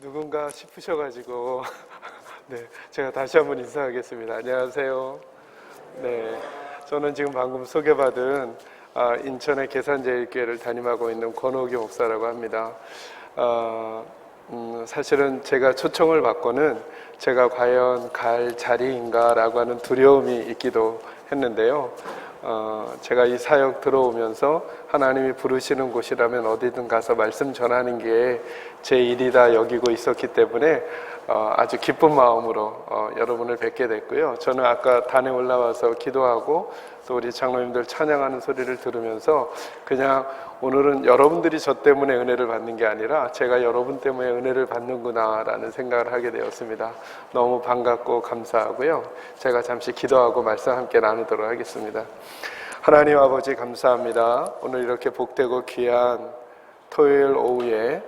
누군가 싶으셔가지고 네, 제가 다시 한번 인사하겠습니다. 안녕하세요. 네, 저는 지금 방금 소개받은 인천의 계산제일교회를 담임하고 있는 권호기 목사라고 합니다. 사실은 제가 초청을 받고는 제가 과연 갈 자리인가 라고 하는 두려움이 있기도 했는데요. 제가 이 사역 들어오면서 하나님이 부르시는 곳이라면 어디든 가서 말씀 전하는 게 제 일이다 여기고 있었기 때문에 아주 기쁜 마음으로 여러분을 뵙게 됐고요. 저는 아까 단에 올라와서 기도하고 또 우리 장로님들 찬양하는 소리를 들으면서 그냥 오늘은 여러분들이 저 때문에 은혜를 받는 게 아니라 제가 여러분 때문에 은혜를 받는구나 라는 생각을 하게 되었습니다. 너무 반갑고 감사하고요. 제가 잠시 기도하고 말씀 함께 나누도록 하겠습니다. 하나님 아버지 감사합니다. 오늘 이렇게 복되고 귀한 토요일 오후에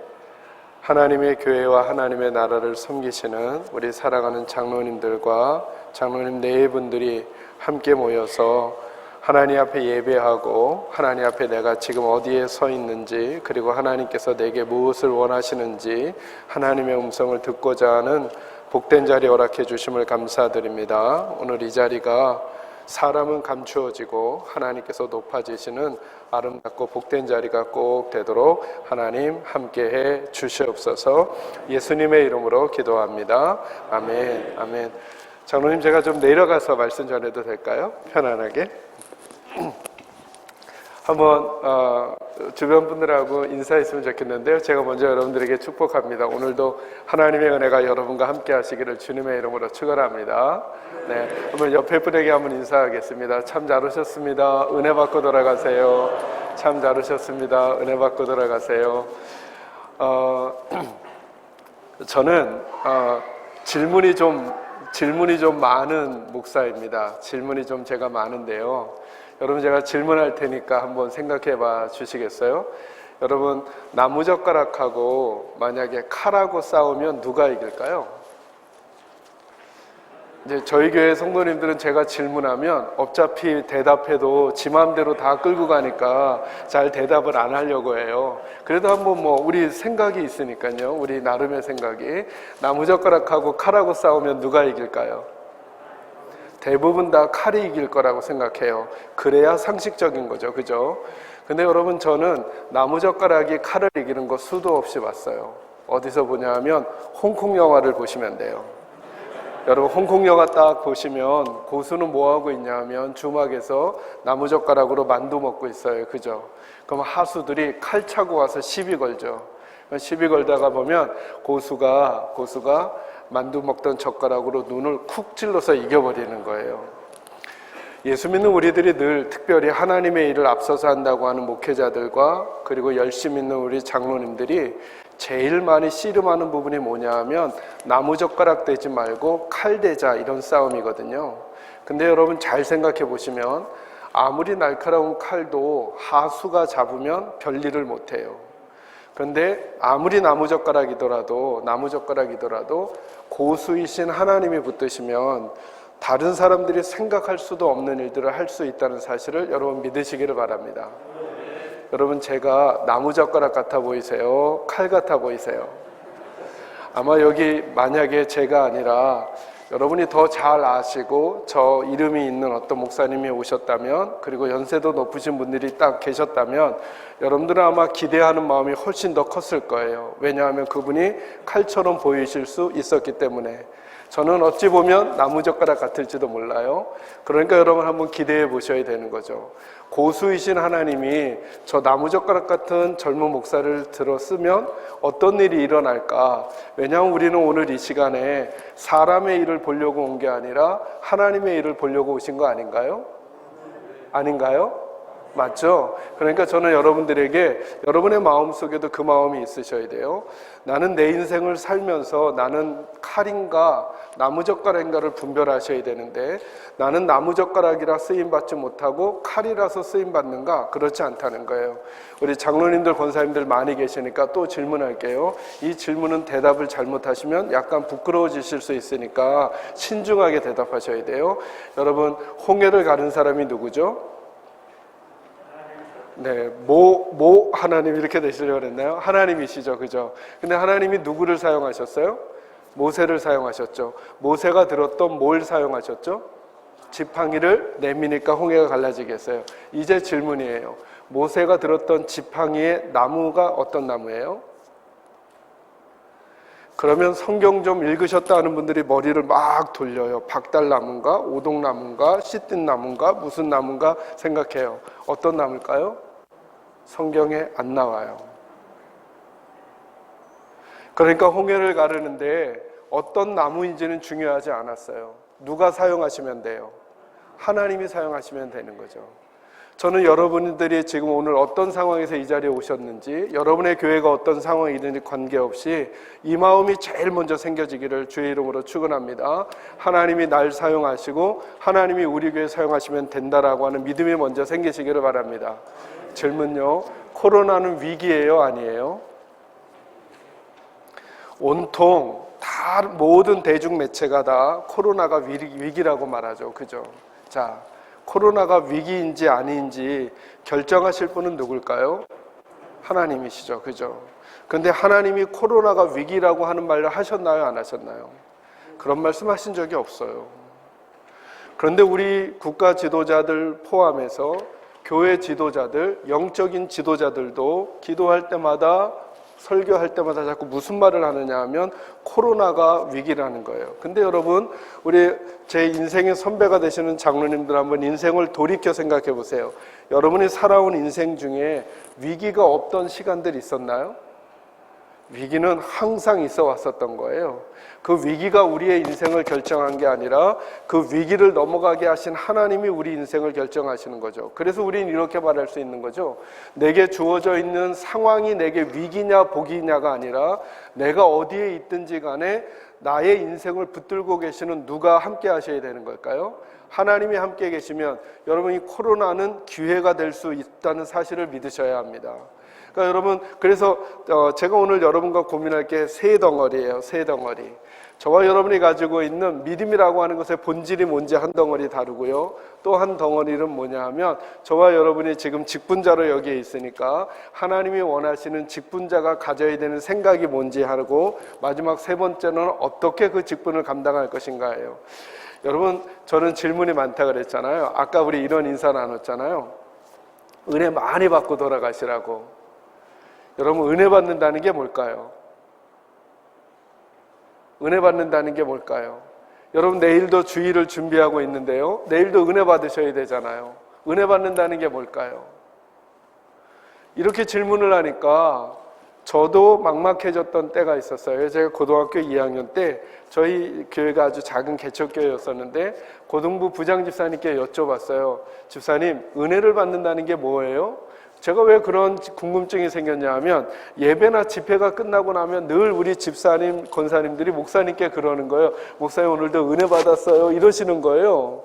하나님의 교회와 하나님의 나라를 섬기시는 우리 사랑하는 장로님들과 장로님 네 분들이 함께 모여서 하나님 앞에 예배하고 하나님 앞에 내가 지금 어디에 서 있는지 그리고 하나님께서 내게 무엇을 원하시는지 하나님의 음성을 듣고자 하는 복된 자리 허락해 주심을 감사드립니다. 오늘 이 자리가 사람은 감추어지고 하나님께서 높아지시는 아름답고 복된 자리가 꼭 되도록 하나님 함께해 주시옵소서. 예수님의 이름으로 기도합니다. 아멘. 아멘. 장로님 제가 좀 내려가서 말씀 전해도 될까요? 편안하게. 한번 주변 분들하고 인사했으면 좋겠는데요. 제가 먼저 여러분들에게 축복합니다. 오늘도 하나님의 은혜가 여러분과 함께 하시기를 주님의 이름으로 축원합니다. 네, 한번 옆에 분에게 한번 인사하겠습니다. 참 잘 오셨습니다. 은혜 받고 돌아가세요. 참 잘 오셨습니다. 은혜 받고 돌아가세요. 저는 질문이 좀 많은 목사입니다. 질문이 좀 제가 많은데요. 여러분 제가 질문할 테니까 한번 생각해 봐 주시겠어요? 여러분 나무젓가락하고 만약에 칼하고 싸우면 누가 이길까요? 이제 저희 교회 성도님들은 제가 질문하면 어차피 대답해도 지 마음대로 다 끌고 가니까 잘 대답을 안 하려고 해요. 그래도 한번 우리 생각이 있으니까요. 우리 나름의 생각이 나무젓가락하고 칼하고 싸우면 누가 이길까요? 대부분 다 칼이 이길 거라고 생각해요. 그래야 상식적인 거죠. 그죠? 근데 여러분 저는 나무젓가락이 칼을 이기는 거 수도 없이 봤어요. 어디서 보냐 하면 홍콩 영화를 보시면 돼요. 여러분 홍콩 영화 딱 보시면 고수는 뭐 하고 있냐 하면 주막에서 나무젓가락으로 만두 먹고 있어요. 그죠? 그럼 하수들이 칼 차고 와서 시비 걸죠. 시비 걸다가 보면 고수가 만두 먹던 젓가락으로 눈을 쿡 찔러서 이겨버리는 거예요. 예수 믿는 우리들이 늘 특별히 하나님의 일을 앞서서 한다고 하는 목회자들과 그리고 열심히 있는 우리 장로님들이 제일 많이 씨름하는 부분이 뭐냐 하면 나무젓가락 대지 말고 칼 대자 이런 싸움이거든요. 근데 여러분 잘 생각해 보시면 아무리 날카로운 칼도 하수가 잡으면 별일을 못해요. 그런데 아무리 나무젓가락이더라도 고수이신 하나님이 붙드시면 다른 사람들이 생각할 수도 없는 일들을 할 수 있다는 사실을 여러분 믿으시기를 바랍니다. 여러분 제가 나무젓가락 같아 보이세요? 칼 같아 보이세요? 아마 여기 만약에 제가 아니라 여러분이 더 잘 아시고 저 이름이 있는 어떤 목사님이 오셨다면 그리고 연세도 높으신 분들이 딱 계셨다면 여러분들은 아마 기대하는 마음이 훨씬 더 컸을 거예요. 왜냐하면 그분이 칼처럼 보이실 수 있었기 때문에. 저는 어찌 보면 나무젓가락 같을지도 몰라요. 그러니까 여러분 한번 기대해 보셔야 되는 거죠. 고수이신 하나님이 저 나무젓가락 같은 젊은 목사를 들었으면 어떤 일이 일어날까? 왜냐하면 우리는 오늘 이 시간에 사람의 일을 보려고 온 게 아니라 하나님의 일을 보려고 오신 거 아닌가요? 아닌가요? 맞죠? 그러니까 저는 여러분들에게 여러분의 마음속에도 그 마음이 있으셔야 돼요. 나는 내 인생을 살면서 나는 칼인가 나무젓가락인가를 분별하셔야 되는데 나는 나무젓가락이라 쓰임받지 못하고 칼이라서 쓰임받는가? 그렇지 않다는 거예요. 우리 장로님들 권사님들 많이 계시니까 또 질문할게요. 이 질문은 대답을 잘못하시면 약간 부끄러워지실 수 있으니까 신중하게 대답하셔야 돼요. 여러분 홍해를 가른 사람이 누구죠? 네, 모 하나님 이렇게 되시려고 그랬나요? 하나님이시죠, 그죠? 근데 하나님이 누구를 사용하셨어요? 모세를 사용하셨죠. 모세가 들었던 뭘 사용하셨죠? 지팡이를 내미니까 홍해가 갈라지겠어요. 이제 질문이에요. 모세가 들었던 지팡이의 나무가 어떤 나무예요? 그러면 성경 좀 읽으셨다 하는 분들이 머리를 막 돌려요. 박달나무인가? 오동나무인가? 씨앗나무인가? 무슨 나무인가? 생각해요. 어떤 나무일까요? 성경에 안 나와요. 그러니까 홍해를 가르는데 어떤 나무인지는 중요하지 않았어요. 누가 사용하시면 돼요? 하나님이 사용하시면 되는 거죠. 저는 여러분들이 지금 오늘 어떤 상황에서 이 자리에 오셨는지, 여러분의 교회가 어떤 상황이든지 관계없이 이 마음이 제일 먼저 생겨지기를 주의 이름으로 축원합니다. 하나님이 날 사용하시고 하나님이 우리 교회 사용하시면 된다라고 하는 믿음이 먼저 생기시기를 바랍니다. 질문요. 코로나는 위기예요, 아니에요? 온통 다 모든 대중 매체가 다 코로나가 위기라고 말하죠. 그죠? 자, 코로나가 위기인지 아닌지 결정하실 분은 누굴까요? 하나님이시죠. 그죠? 근데 하나님이 코로나가 위기라고 하는 말을 하셨나요? 안 하셨나요? 그런 말씀 하신 적이 없어요. 그런데 우리 국가 지도자들 포함해서 교회 지도자들, 영적인 지도자들도 기도할 때마다 설교할 때마다 자꾸 무슨 말을 하느냐 하면 코로나가 위기라는 거예요. 근데 여러분, 우리 제 인생의 선배가 되시는 장로님들 한번 인생을 돌이켜 생각해 보세요. 여러분이 살아온 인생 중에 위기가 없던 시간들이 있었나요? 위기는 항상 있어 왔었던 거예요. 그 위기가 우리의 인생을 결정한 게 아니라 그 위기를 넘어가게 하신 하나님이 우리 인생을 결정하시는 거죠. 그래서 우리는 이렇게 말할 수 있는 거죠. 내게 주어져 있는 상황이 내게 위기냐 복이냐가 아니라 내가 어디에 있든지 간에 나의 인생을 붙들고 계시는 누가 함께 하셔야 되는 걸까요? 하나님이 함께 계시면 여러분이 코로나는 기회가 될 수 있다는 사실을 믿으셔야 합니다. 그러니까 여러분, 그래서 제가 오늘 여러분과 고민할 게 세 덩어리예요. 세 덩어리. 저와 여러분이 가지고 있는 믿음이라고 하는 것의 본질이 뭔지 한 덩어리 다루고요. 또 한 덩어리는 뭐냐 하면 저와 여러분이 지금 직분자로 여기에 있으니까 하나님이 원하시는 직분자가 가져야 되는 생각이 뭔지 하고, 마지막 세 번째는 어떻게 그 직분을 감당할 것인가예요. 여러분, 저는 질문이 많다 그랬잖아요. 아까 우리 이런 인사 나눴잖아요. 은혜 많이 받고 돌아가시라고. 여러분, 은혜 받는다는 게 뭘까요? 은혜 받는다는 게 뭘까요? 여러분, 내일도 주일을 준비하고 있는데요. 내일도 은혜 받으셔야 되잖아요. 은혜 받는다는 게 뭘까요? 이렇게 질문을 하니까 저도 막막해졌던 때가 있었어요. 제가 고등학교 2학년 때 저희 교회가 아주 작은 개척교회였었는데 고등부 부장집사님께 여쭤봤어요. 집사님, 은혜를 받는다는 게 뭐예요? 제가 왜 그런 궁금증이 생겼냐 하면 예배나 집회가 끝나고 나면 늘 우리 집사님, 권사님들이 목사님께 그러는 거예요. 목사님, 오늘도 은혜 받았어요. 이러시는 거예요.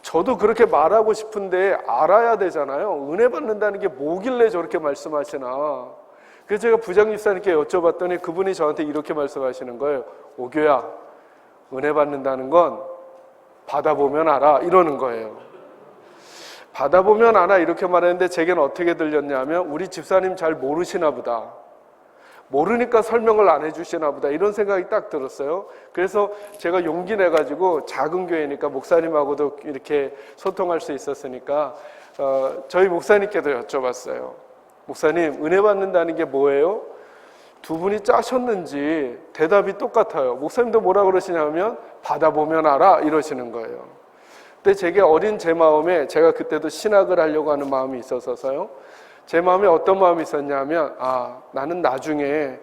저도 그렇게 말하고 싶은데 알아야 되잖아요. 은혜 받는다는 게 뭐길래 저렇게 말씀하시나. 그래서 제가 부장집사님께 여쭤봤더니 그분이 저한테 이렇게 말씀하시는 거예요. 오교야, 은혜 받는다는 건 받아보면 알아. 이러는 거예요. 받아보면 아나 이렇게 말했는데 제게는 어떻게 들렸냐면 우리 집사님 잘 모르시나 보다. 모르니까 설명을 안 해주시나 보다. 이런 생각이 딱 들었어요. 그래서 제가 용기 내가지고 작은 교회니까 목사님하고도 이렇게 소통할 수 있었으니까 저희 목사님께도 여쭤봤어요. 목사님, 은혜 받는다는 게 뭐예요? 두 분이 짜셨는지 대답이 똑같아요. 목사님도 뭐라 그러시냐면 받아보면 알아 이러시는 거예요. 근데 제게 어린 제 마음에, 제가 그때도 신학을 하려고 하는 마음이 있어서요. 제 마음에 어떤 마음이 있었냐면 나는 나중에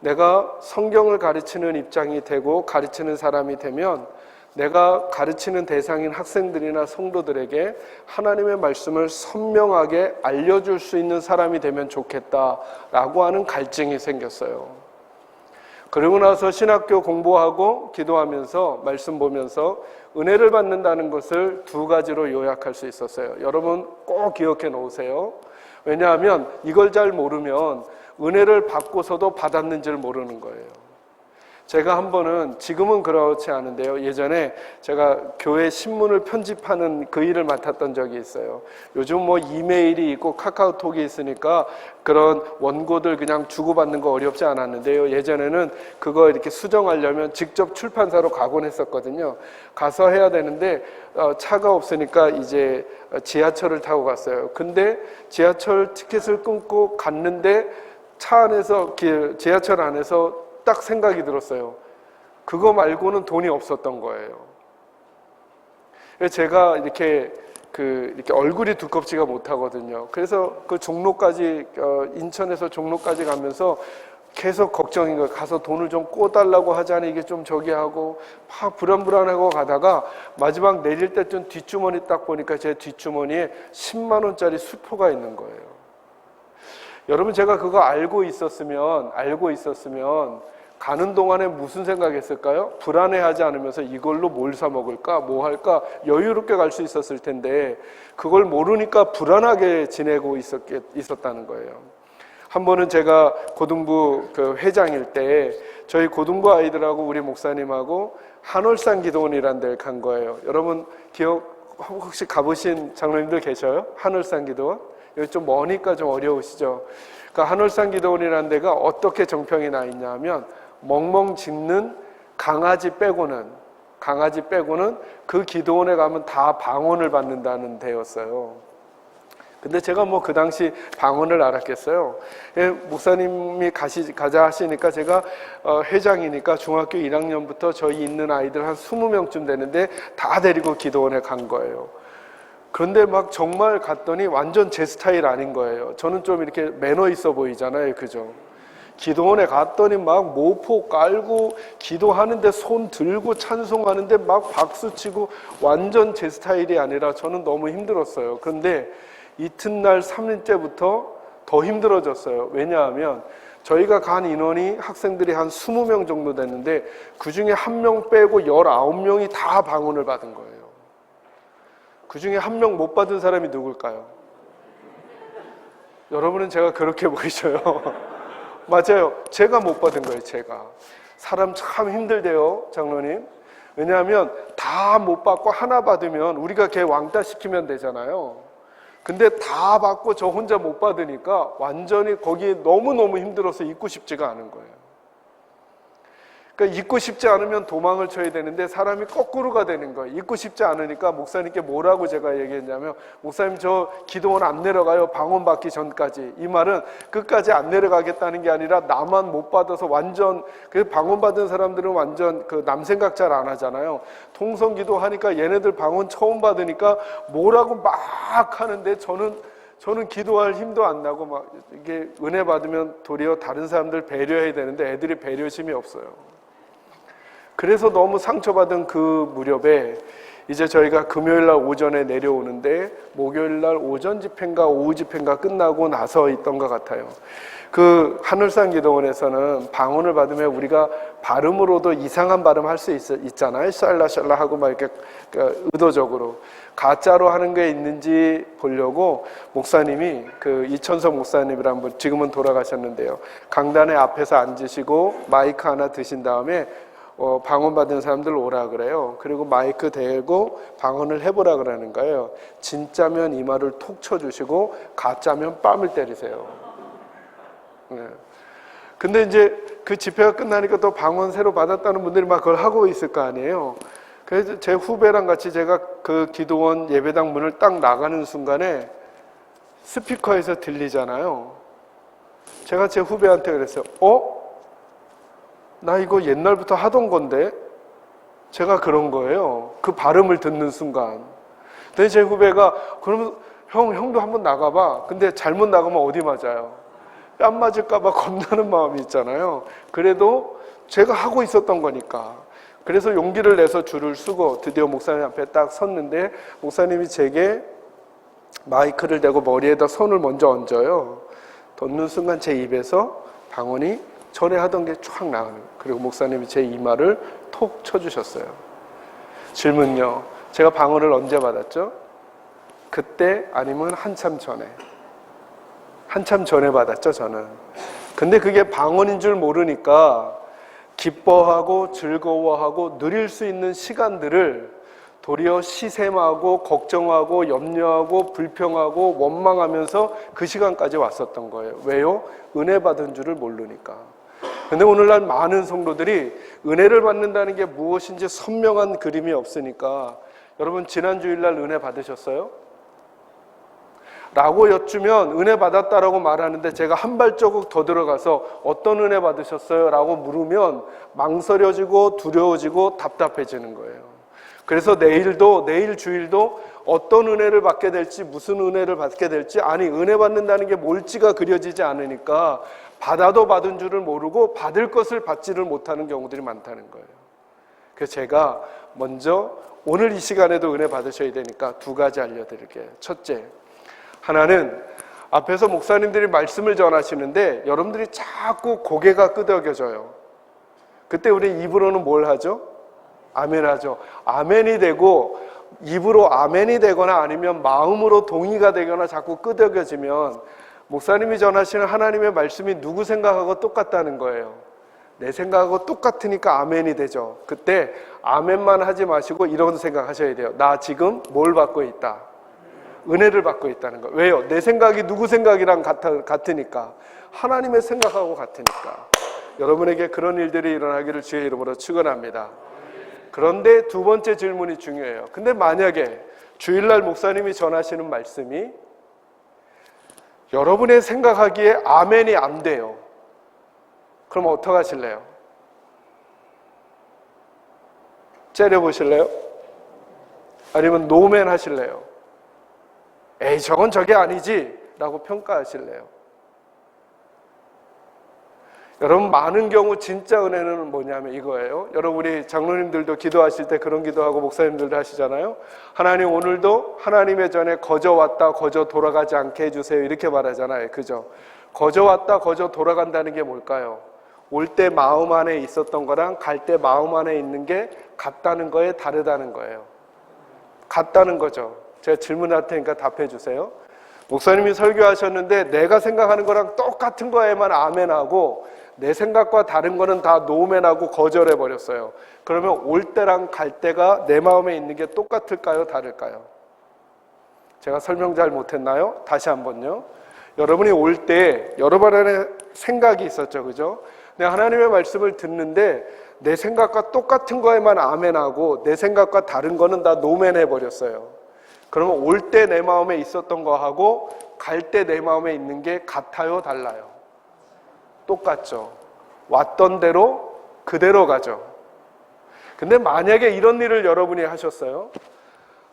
내가 성경을 가르치는 입장이 되고 가르치는 사람이 되면 내가 가르치는 대상인 학생들이나 성도들에게 하나님의 말씀을 선명하게 알려줄 수 있는 사람이 되면 좋겠다라고 하는 갈증이 생겼어요. 그러고 나서 신학교 공부하고 기도하면서 말씀 보면서 은혜를 받는다는 것을 두 가지로 요약할 수 있었어요. 여러분 꼭 기억해 놓으세요. 왜냐하면 이걸 잘 모르면 은혜를 받고서도 받았는지를 모르는 거예요. 제가 한 번은, 지금은 그렇지 않은데요, 예전에 제가 교회 신문을 편집하는 그 일을 맡았던 적이 있어요. 요즘 뭐 이메일이 있고 카카오톡이 있으니까 그런 원고들 그냥 주고받는 거 어렵지 않았는데요, 예전에는 그거 이렇게 수정하려면 직접 출판사로 가곤 했었거든요. 가서 해야 되는데 차가 없으니까 이제 지하철을 타고 갔어요. 근데 지하철 티켓을 끊고 갔는데 차 안에서, 지하철 안에서 딱 생각이 들었어요. 그거 말고는 돈이 없었던 거예요. 제가 이렇게 얼굴이 두껍지가 못하거든요. 그래서 그 종로까지, 인천에서 종로까지 가면서 계속 걱정인 거예요. 가서 돈을 좀 꿔달라고 하자니 이게 좀 저기 하고 막 불안불안하고 가다가 마지막 내릴 때쯤 뒷주머니 딱 보니까 제 뒷주머니에 10만 원짜리 수표가 있는 거예요. 여러분, 제가 그거 알고 있었으면 가는 동안에 무슨 생각했을까요? 불안해하지 않으면서 이걸로 뭘 사 먹을까? 뭐 할까? 여유롭게 갈 수 있었을 텐데 그걸 모르니까 불안하게 지내고 있었다는 거예요. 한 번은 제가 고등부 회장일 때 저희 고등부 아이들하고 우리 목사님하고 한월산 기도원이라는 데를 간 거예요. 여러분 혹시 가보신 장로님들 계셔요? 한월산 기도원? 여기 좀 머니까 좀 어려우시죠? 그러니까 한월산 기도원이라는 데가 어떻게 정평이 나 있냐면 멍멍 짖는 강아지 빼고는 그 기도원에 가면 다 방언을 받는다는 데였어요. 근데 제가 뭐 그 당시 방언을 알았겠어요. 목사님이 가자 하시니까 제가 회장이니까 중학교 1학년부터 저희 있는 아이들 한 20명쯤 되는데 다 데리고 기도원에 간 거예요. 그런데 막 정말 갔더니 완전 제 스타일 아닌 거예요. 저는 좀 이렇게 매너 있어 보이잖아요, 그죠? 기도원에 갔더니 막 모포 깔고 기도하는데 손 들고 찬송하는데 막 박수치고 완전 제 스타일이 아니라 저는 너무 힘들었어요. 그런데 이튿날 3일째부터 더 힘들어졌어요. 왜냐하면 저희가 간 인원이 학생들이 한 20명 정도 됐는데 그 중에 1명 빼고 19명이 다 방언을 받은 거예요. 그 중에 1명 못 받은 사람이 누굴까요? 여러분은 제가 그렇게 보이셔요. 맞아요. 제가 못 받은 거예요, 제가. 사람 참 힘들대요, 장로님. 왜냐하면 다 못 받고 하나 받으면 우리가 걔 왕따 시키면 되잖아요. 근데 다 받고 저 혼자 못 받으니까 완전히 거기에 너무너무 힘들어서 있고 싶지가 않은 거예요. 그러니까 있고 싶지 않으면 도망을 쳐야 되는데 사람이 거꾸로가 되는 거예요. 있고 싶지 않으니까 목사님께 뭐라고 제가 얘기했냐면, 목사님 저 기도원 안 내려가요, 방언 받기 전까지. 이 말은 끝까지 안 내려가겠다는 게 아니라 나만 못 받아서 완전, 그 방언 받은 사람들은 완전 그 남 생각 잘 안 하잖아요. 통성기도 하니까 얘네들 방언 처음 받으니까 뭐라고 막 하는데 저는 기도할 힘도 안 나고 막 이게 은혜 받으면 도리어 다른 사람들 배려해야 되는데 애들이 배려심이 없어요. 그래서 너무 상처받은 그 무렵에 이제 저희가 금요일날 오전에 내려오는데 목요일날 오전 집회인가 오후 집회인가 끝나고 나서 있던 것 같아요. 그 하늘산 기도원에서는 방언을 받으면 우리가 발음으로도 이상한 발음 할 수 있잖아요. 샬라샬라 하고 막 이렇게 의도적으로 가짜로 하는 게 있는지 보려고 목사님이 그 이천석 목사님이란 분, 지금은 돌아가셨는데요, 강단에 앞에서 앉으시고 마이크 하나 드신 다음에 방언 받은 사람들 오라 그래요. 그리고 마이크 대고 방언을 해보라 그러는 거예요. 진짜면 이마를 톡 쳐주시고 가짜면 뺨을 때리세요. 네. 근데 이제 그 집회가 끝나니까 또 방언 새로 받았다는 분들이 막 그걸 하고 있을 거 아니에요. 그래서 제 후배랑 같이 제가 그 기도원 예배당 문을 딱 나가는 순간에 스피커에서 들리잖아요. 제가 제 후배한테 그랬어요. 나 이거 옛날부터 하던 건데? 제가 그런 거예요. 그 발음을 듣는 순간. 근데 제 후배가 그러면 형도 한번 나가봐. 근데 잘못 나가면 어디 맞아요? 뺨 맞을까 봐 겁나는 마음이 있잖아요. 그래도 제가 하고 있었던 거니까. 그래서 용기를 내서 줄을 서고 드디어 목사님 앞에 딱 섰는데 목사님이 제게 마이크를 대고 머리에다 손을 먼저 얹어요. 얹는 순간 제 입에서 방언이 전에 하던 게 쫙 나오는 거예요. 그리고 목사님이 제 이마를 톡 쳐주셨어요. 질문요. 제가 방언을 언제 받았죠? 그때 아니면 한참 전에. 한참 전에 받았죠, 저는. 근데 그게 방언인 줄 모르니까 기뻐하고 즐거워하고 누릴 수 있는 시간들을 도리어 시샘하고 걱정하고 염려하고 불평하고 원망하면서 그 시간까지 왔었던 거예요. 왜요? 은혜 받은 줄을 모르니까. 근데 오늘날 많은 성도들이 은혜를 받는다는 게 무엇인지 선명한 그림이 없으니까, 여러분 지난 주일날 은혜 받으셨어요? 라고 여쭈면 은혜 받았다라고 말하는데, 제가 한 발자국 더 들어가서 어떤 은혜 받으셨어요? 라고 물으면 망설여지고 두려워지고 답답해지는 거예요. 그래서 내일 주일도 어떤 은혜를 받게 될지, 무슨 은혜를 받게 될지, 아니 은혜 받는다는 게 뭘지가 그려지지 않으니까 받아도 받은 줄을 모르고 받을 것을 받지를 못하는 경우들이 많다는 거예요. 그래서 제가 먼저 오늘 이 시간에도 은혜 받으셔야 되니까 두 가지 알려드릴게요. 첫째, 하나는 앞에서 목사님들이 말씀을 전하시는데 여러분들이 자꾸 고개가 끄덕여져요. 그때 우리 입으로는 뭘 하죠? 아멘 하죠. 아멘이 되고, 입으로 아멘이 되거나 아니면 마음으로 동의가 되거나 자꾸 끄덕여지면 목사님이 전하시는 하나님의 말씀이 누구 생각하고 똑같다는 거예요. 내 생각하고 똑같으니까 아멘이 되죠. 그때 아멘만 하지 마시고 이런 생각 하셔야 돼요. 나 지금 뭘 받고 있다? 은혜를 받고 있다는 거예요. 왜요? 내 생각이 누구 생각이랑 같으니까. 하나님의 생각하고 같으니까. 여러분에게 그런 일들이 일어나기를 주의 이름으로 축원합니다. 그런데 두 번째 질문이 중요해요. 근데 만약에 주일날 목사님이 전하시는 말씀이 여러분의 생각하기에 아멘이 안 돼요. 그럼 어떡하실래요? 째려보실래요? 아니면 노멘 하실래요? 에이, 저건 저게 아니지 라고 평가하실래요? 여러분, 많은 경우 진짜 은혜는 뭐냐면 이거예요. 여러분이 장로님들도 기도하실 때 그런 기도하고 목사님들도 하시잖아요. 하나님, 오늘도 하나님의 전에 거저 왔다 거저 돌아가지 않게 해주세요, 이렇게 말하잖아요. 그죠? 거저 왔다 거저 돌아간다는 게 뭘까요? 올 때 마음 안에 있었던 거랑 갈 때 마음 안에 있는 게 같다는 거에 다르다는 거예요. 같다는 거죠. 제가 질문할 테니까 답해 주세요. 목사님이 설교하셨는데 내가 생각하는 거랑 똑같은 거에만 아멘하고 내 생각과 다른 거는 다 노멘하고 거절해버렸어요. 그러면 올 때랑 갈 때가 내 마음에 있는 게 똑같을까요? 다를까요? 제가 설명 잘 못했나요? 다시 한번요. 여러분이 올 때 여러분의 생각이 있었죠, 그죠? 근데 하나님의 말씀을 듣는데 내 생각과 똑같은 거에만 아멘하고 내 생각과 다른 거는 다 노멘해버렸어요. 그러면 올 때 내 마음에 있었던 거하고 갈 때 내 마음에 있는 게 같아요, 달라요? 똑같죠. 왔던 대로 그대로 가죠. 근데 만약에 이런 일을 여러분이 하셨어요.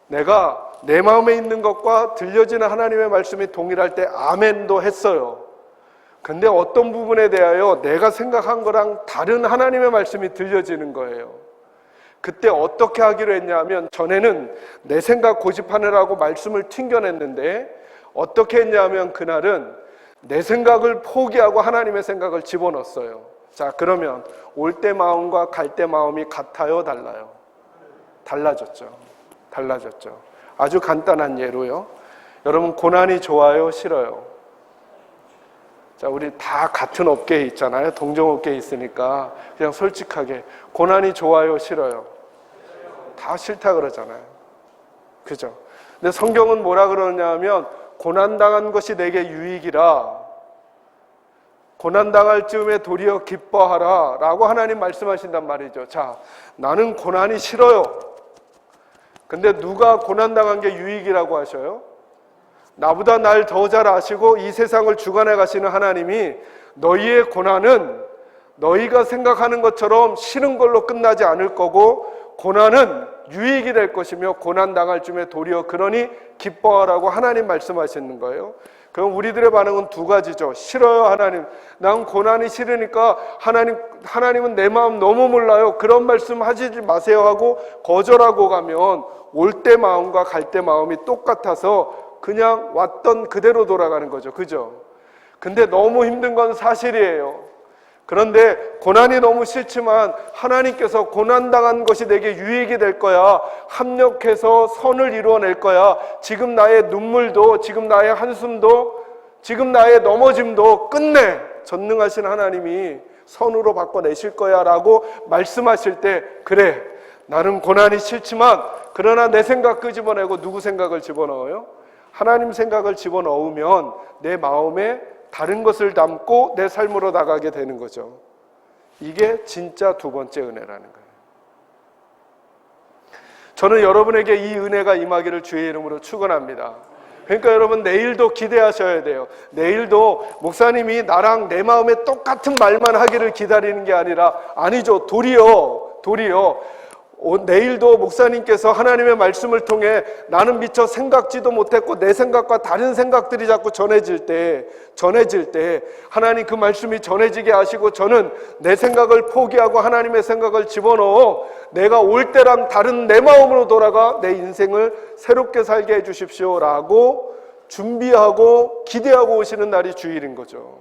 내가 내 마음에 있는 것과 들려지는 하나님의 말씀이 동일할 때 아멘도 했어요. 근데 어떤 부분에 대하여 내가 생각한 거랑 다른 하나님의 말씀이 들려지는 거예요. 그때 어떻게 하기로 했냐면, 전에는 내 생각 고집하느라고 말씀을 튕겨냈는데 어떻게 했냐면 그날은 내 생각을 포기하고 하나님의 생각을 집어넣었어요. 자, 그러면 올 때 마음과 갈 때 마음이 같아요, 달라요? 달라졌죠. 달라졌죠. 아주 간단한 예로요. 여러분, 고난이 좋아요, 싫어요? 자, 우리 다 같은 업계에 있잖아요. 동종업계에 있으니까 그냥 솔직하게, 고난이 좋아요, 싫어요? 다 싫다 그러잖아요. 그죠? 근데 성경은 뭐라 그러냐면, 고난당한 것이 내게 유익이라, 고난당할 즈음에 도리어 기뻐하라 라고 하나님 말씀하신단 말이죠. 자, 나는 고난이 싫어요. 근데 누가 고난당한 게 유익이라고 하셔요? 나보다 날 더 잘 아시고 이 세상을 주관해 가시는 하나님이 너희의 고난은 너희가 생각하는 것처럼 싫은 걸로 끝나지 않을 거고 고난은 유익이 될 것이며 고난당할 쯤에 도리어 그러니 기뻐하라고 하나님 말씀하시는 거예요. 그럼 우리들의 반응은 두 가지죠. 싫어요, 하나님. 난 고난이 싫으니까 하나님은 내 마음 너무 몰라요. 그런 말씀 하시지 마세요 하고 거절하고 가면 올 때 마음과 갈 때 마음이 똑같아서 그냥 왔던 그대로 돌아가는 거죠. 그죠? 근데 너무 힘든 건 사실이에요. 그런데 고난이 너무 싫지만 하나님께서 고난당한 것이 내게 유익이 될 거야, 합력해서 선을 이루어낼 거야, 지금 나의 눈물도, 지금 나의 한숨도, 지금 나의 넘어짐도 끝내 전능하신 하나님이 선으로 바꿔내실 거야 라고 말씀하실 때, 그래, 나는 고난이 싫지만 그러나 내 생각 끄집어내고 누구 생각을 집어넣어요? 하나님 생각을 집어넣으면 내 마음에 다른 것을 담고 내 삶으로 나가게 되는 거죠. 이게 진짜 두 번째 은혜라는 거예요. 저는 여러분에게 이 은혜가 임하기를 주의 이름으로 축원합니다. 그러니까 여러분, 내일도 기대하셔야 돼요. 내일도 목사님이 나랑 내 마음에 똑같은 말만 하기를 기다리는 게 아니라, 아니죠. 도리어 내일도 목사님께서 하나님의 말씀을 통해 나는 미처 생각지도 못했고 내 생각과 다른 생각들이 자꾸 전해질 때 하나님 그 말씀이 전해지게 하시고, 저는 내 생각을 포기하고 하나님의 생각을 집어넣어 내가 올 때랑 다른 내 마음으로 돌아가 내 인생을 새롭게 살게 해주십시오 라고 준비하고 기대하고 오시는 날이 주일인 거죠.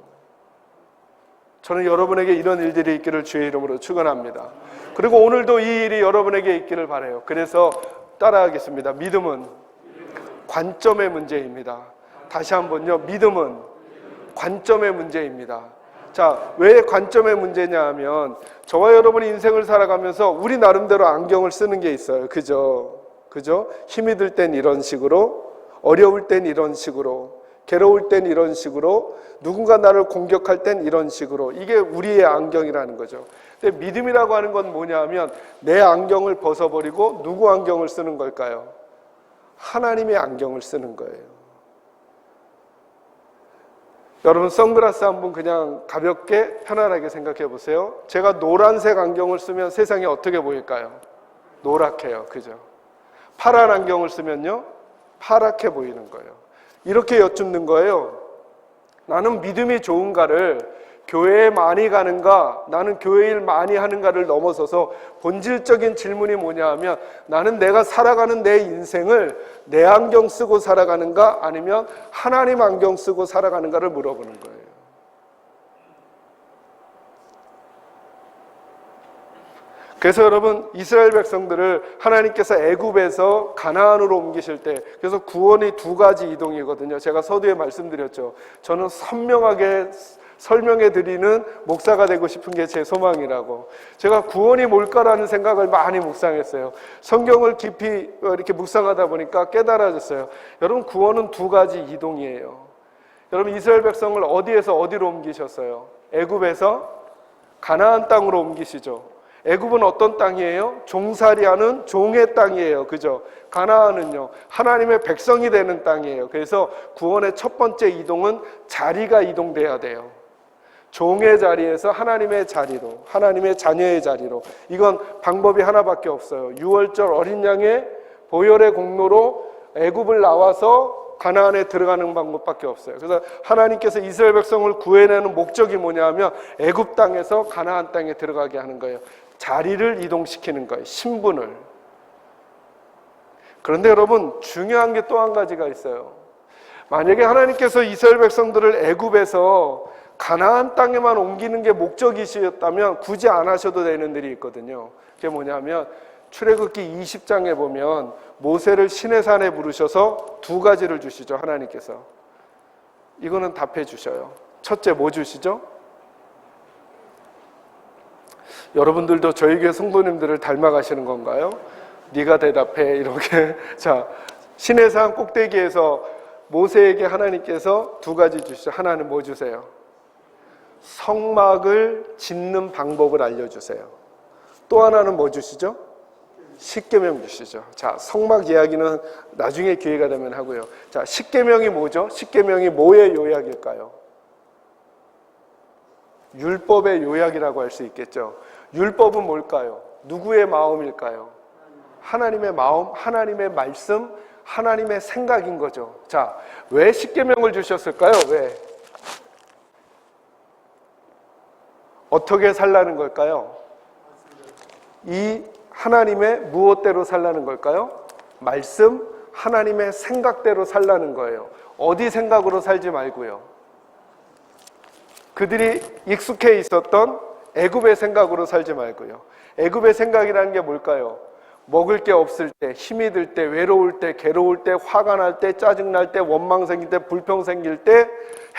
저는 여러분에게 이런 일들이 있기를 주의 이름으로 축원합니다. 그리고 오늘도 이 일이 여러분에게 있기를 바라요. 그래서 따라하겠습니다. 믿음은 관점의 문제입니다. 다시 한번요. 믿음은 관점의 문제입니다. 자, 왜 관점의 문제냐 하면, 저와 여러분이 인생을 살아가면서 우리 나름대로 안경을 쓰는 게 있어요. 그죠? 힘이 들 땐 이런 식으로, 어려울 땐 이런 식으로, 괴로울 땐 이런 식으로, 누군가 나를 공격할 땐 이런 식으로. 이게 우리의 안경이라는 거죠. 근데 믿음이라고 하는 건 뭐냐 하면, 내 안경을 벗어버리고 누구 안경을 쓰는 걸까요? 하나님의 안경을 쓰는 거예요. 여러분, 선글라스 한번 그냥 가볍게 편안하게 생각해 보세요. 제가 노란색 안경을 쓰면 세상이 어떻게 보일까요? 노랗게요. 그죠? 파란 안경을 쓰면요, 파랗게 보이는 거예요. 이렇게 여쭙는 거예요. 나는 믿음이 좋은가를, 교회에 많이 가는가, 나는 교회 일 많이 하는가를 넘어서서 본질적인 질문이 뭐냐 하면, 나는 내가 살아가는 내 인생을 내 안경 쓰고 살아가는가, 아니면 하나님 안경 쓰고 살아가는가를 물어보는 거예요. 그래서 여러분, 이스라엘 백성들을 하나님께서 애굽에서 가나안으로 옮기실 때, 그래서 구원이 두 가지 이동이거든요. 제가 서두에 말씀드렸죠. 저는 선명하게 설명해 드리는 목사가 되고 싶은 게 제 소망이라고. 제가 구원이 뭘까라는 생각을 많이 묵상했어요. 성경을 깊이 이렇게 묵상하다 보니까 깨달아졌어요. 여러분, 구원은 두 가지 이동이에요. 여러분, 이스라엘 백성을 어디에서 어디로 옮기셨어요? 애굽에서 가나안 땅으로 옮기시죠. 애굽은 어떤 땅이에요? 종살이하는 종의 땅이에요. 그죠? 가나안은요, 하나님의 백성이 되는 땅이에요. 그래서 구원의 첫 번째 이동은 자리가 이동돼야 돼요. 종의 자리에서 하나님의 자리로, 하나님의 자녀의 자리로. 이건 방법이 하나밖에 없어요. 유월절 어린 양의 보혈의 공로로 애굽을 나와서 가나안에 들어가는 방법밖에 없어요. 그래서 하나님께서 이스라엘 백성을 구해내는 목적이 뭐냐 하면, 애굽 땅에서 가나안 땅에 들어가게 하는 거예요. 자리를 이동시키는 거예요. 신분을. 그런데 여러분, 중요한 게 또 한 가지가 있어요. 만약에 하나님께서 이스라엘 백성들을 애굽에서 가나안 땅에만 옮기는 게 목적이셨다면 굳이 안 하셔도 되는 일이 있거든요. 그게 뭐냐면, 출애굽기 20장에 보면 모세를 시내산에 부르셔서 두 가지를 주시죠. 하나님께서. 이거는 답해 주셔요. 첫째, 뭐 주시죠? 여러분들도 저희 교회 성도님들을 닮아가시는 건가요? 네가 대답해, 이렇게. 자, 시내산 꼭대기에서 모세에게 하나님께서 두 가지 주시죠. 하나는 뭐 주세요? 성막을 짓는 방법을 알려주세요. 또 하나는 뭐 주시죠? 십계명 주시죠. 자, 성막 이야기는 나중에 기회가 되면 하고요. 자, 십계명이 뭐죠? 십계명이 뭐의 요약일까요? 율법의 요약이라고 할 수 있겠죠. 율법은 뭘까요? 누구의 마음일까요? 하나님의 마음, 하나님의 말씀, 하나님의 생각인 거죠. 자, 왜 십계명을 주셨을까요? 왜? 어떻게 살라는 걸까요? 이 하나님의 무엇대로 살라는 걸까요? 말씀, 하나님의 생각대로 살라는 거예요. 어디 생각으로 살지 말고요. 그들이 익숙해 있었던 애굽의 생각으로 살지 말고요. 애굽의 생각이라는 게 뭘까요? 먹을 게 없을 때, 힘이 들 때, 외로울 때, 괴로울 때, 화가 날 때, 짜증날 때, 원망 생길 때, 불평 생길 때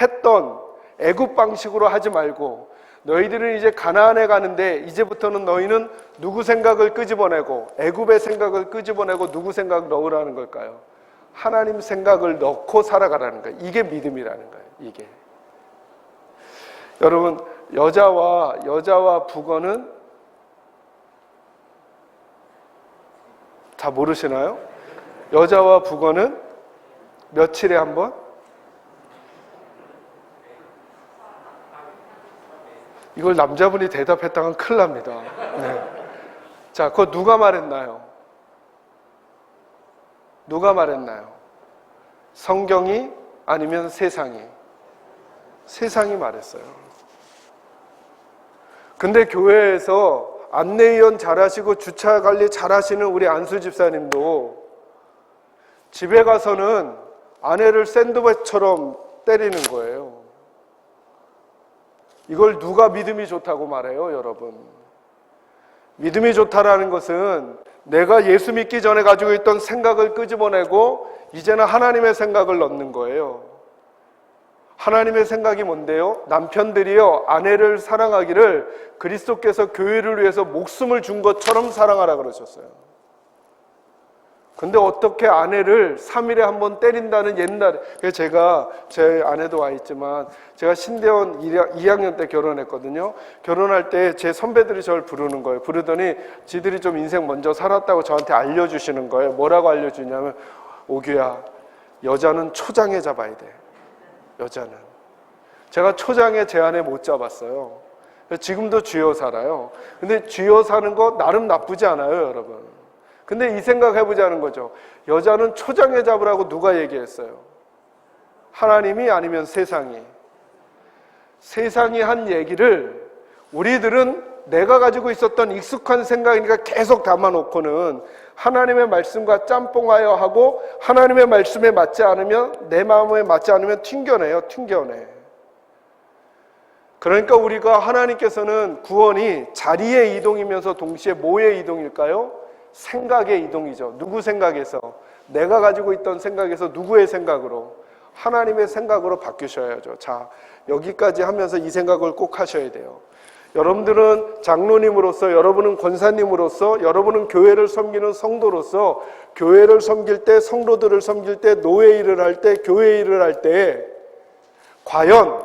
했던 애굽 방식으로 하지 말고, 너희들은 이제 가나안에 가는데 이제부터는 너희는 누구 생각을 끄집어내고 애굽의 생각을 끄집어내고 누구 생각을 넣으라는 걸까요? 하나님 생각을 넣고 살아가라는 거예요. 이게 믿음이라는 거예요. 이게. 여러분, 여자와 북어는 다 모르시나요? 여자와 북어는 며칠에 한 번? 이걸 남자분이 대답했다면 큰일 납니다. 네. 자, 그거 누가 말했나요? 누가 말했나요? 성경이 아니면 세상이? 세상이 말했어요. 근데 교회에서 안내위원 잘하시고 주차 관리 잘하시는 우리 안수 집사님도 집에 가서는 아내를 샌드백처럼 때리는 거예요. 이걸 누가 믿음이 좋다고 말해요, 여러분? 믿음이 좋다라는 것은 내가 예수 믿기 전에 가지고 있던 생각을 끄집어내고 이제는 하나님의 생각을 넣는 거예요. 하나님의 생각이 뭔데요? 남편들이요, 아내를 사랑하기를 그리스도께서 교회를 위해서 목숨을 준 것처럼 사랑하라 그러셨어요. 근데 어떻게 아내를 3일에 한 번 때린다는 옛날에, 제가, 제 아내도 와 있지만 제가 신대원 2학년 때 결혼했거든요. 결혼할 때 제 선배들이 저를 부르는 거예요. 부르더니 지들이 좀 인생 먼저 살았다고 저한테 알려주시는 거예요. 뭐라고 알려주냐면, 오규야, 여자는 초장에 잡아야 돼. 여자는. 제가 초장에 제 아내 못 잡았어요. 지금도 쥐어 살아요. 근데 쥐어 사는 거 나름 나쁘지 않아요, 여러분. 근데 이 생각 해보자는 거죠. 여자는 초장에 잡으라고 누가 얘기했어요? 하나님이 아니면 세상이? 세상이 한 얘기를 우리들은 내가 가지고 있었던 익숙한 생각이니까 계속 담아놓고는 하나님의 말씀과 짬뽕하여 하고 하나님의 말씀에 맞지 않으면, 내 마음에 맞지 않으면 튕겨내요. 튕겨내. 그러니까 우리가, 하나님께서는 구원이 자리의 이동이면서 동시에 뭐의 이동일까요? 생각의 이동이죠. 누구 생각에서? 내가 가지고 있던 생각에서 누구의 생각으로? 하나님의 생각으로 바뀌셔야죠. 자, 여기까지 하면서 이 생각을 꼭 하셔야 돼요. 여러분들은 장로님으로서, 여러분은 권사님으로서, 여러분은 교회를 섬기는 성도로서, 교회를 섬길 때, 성도들을 섬길 때, 노예 일을 할 때, 교회 일을 할 때 과연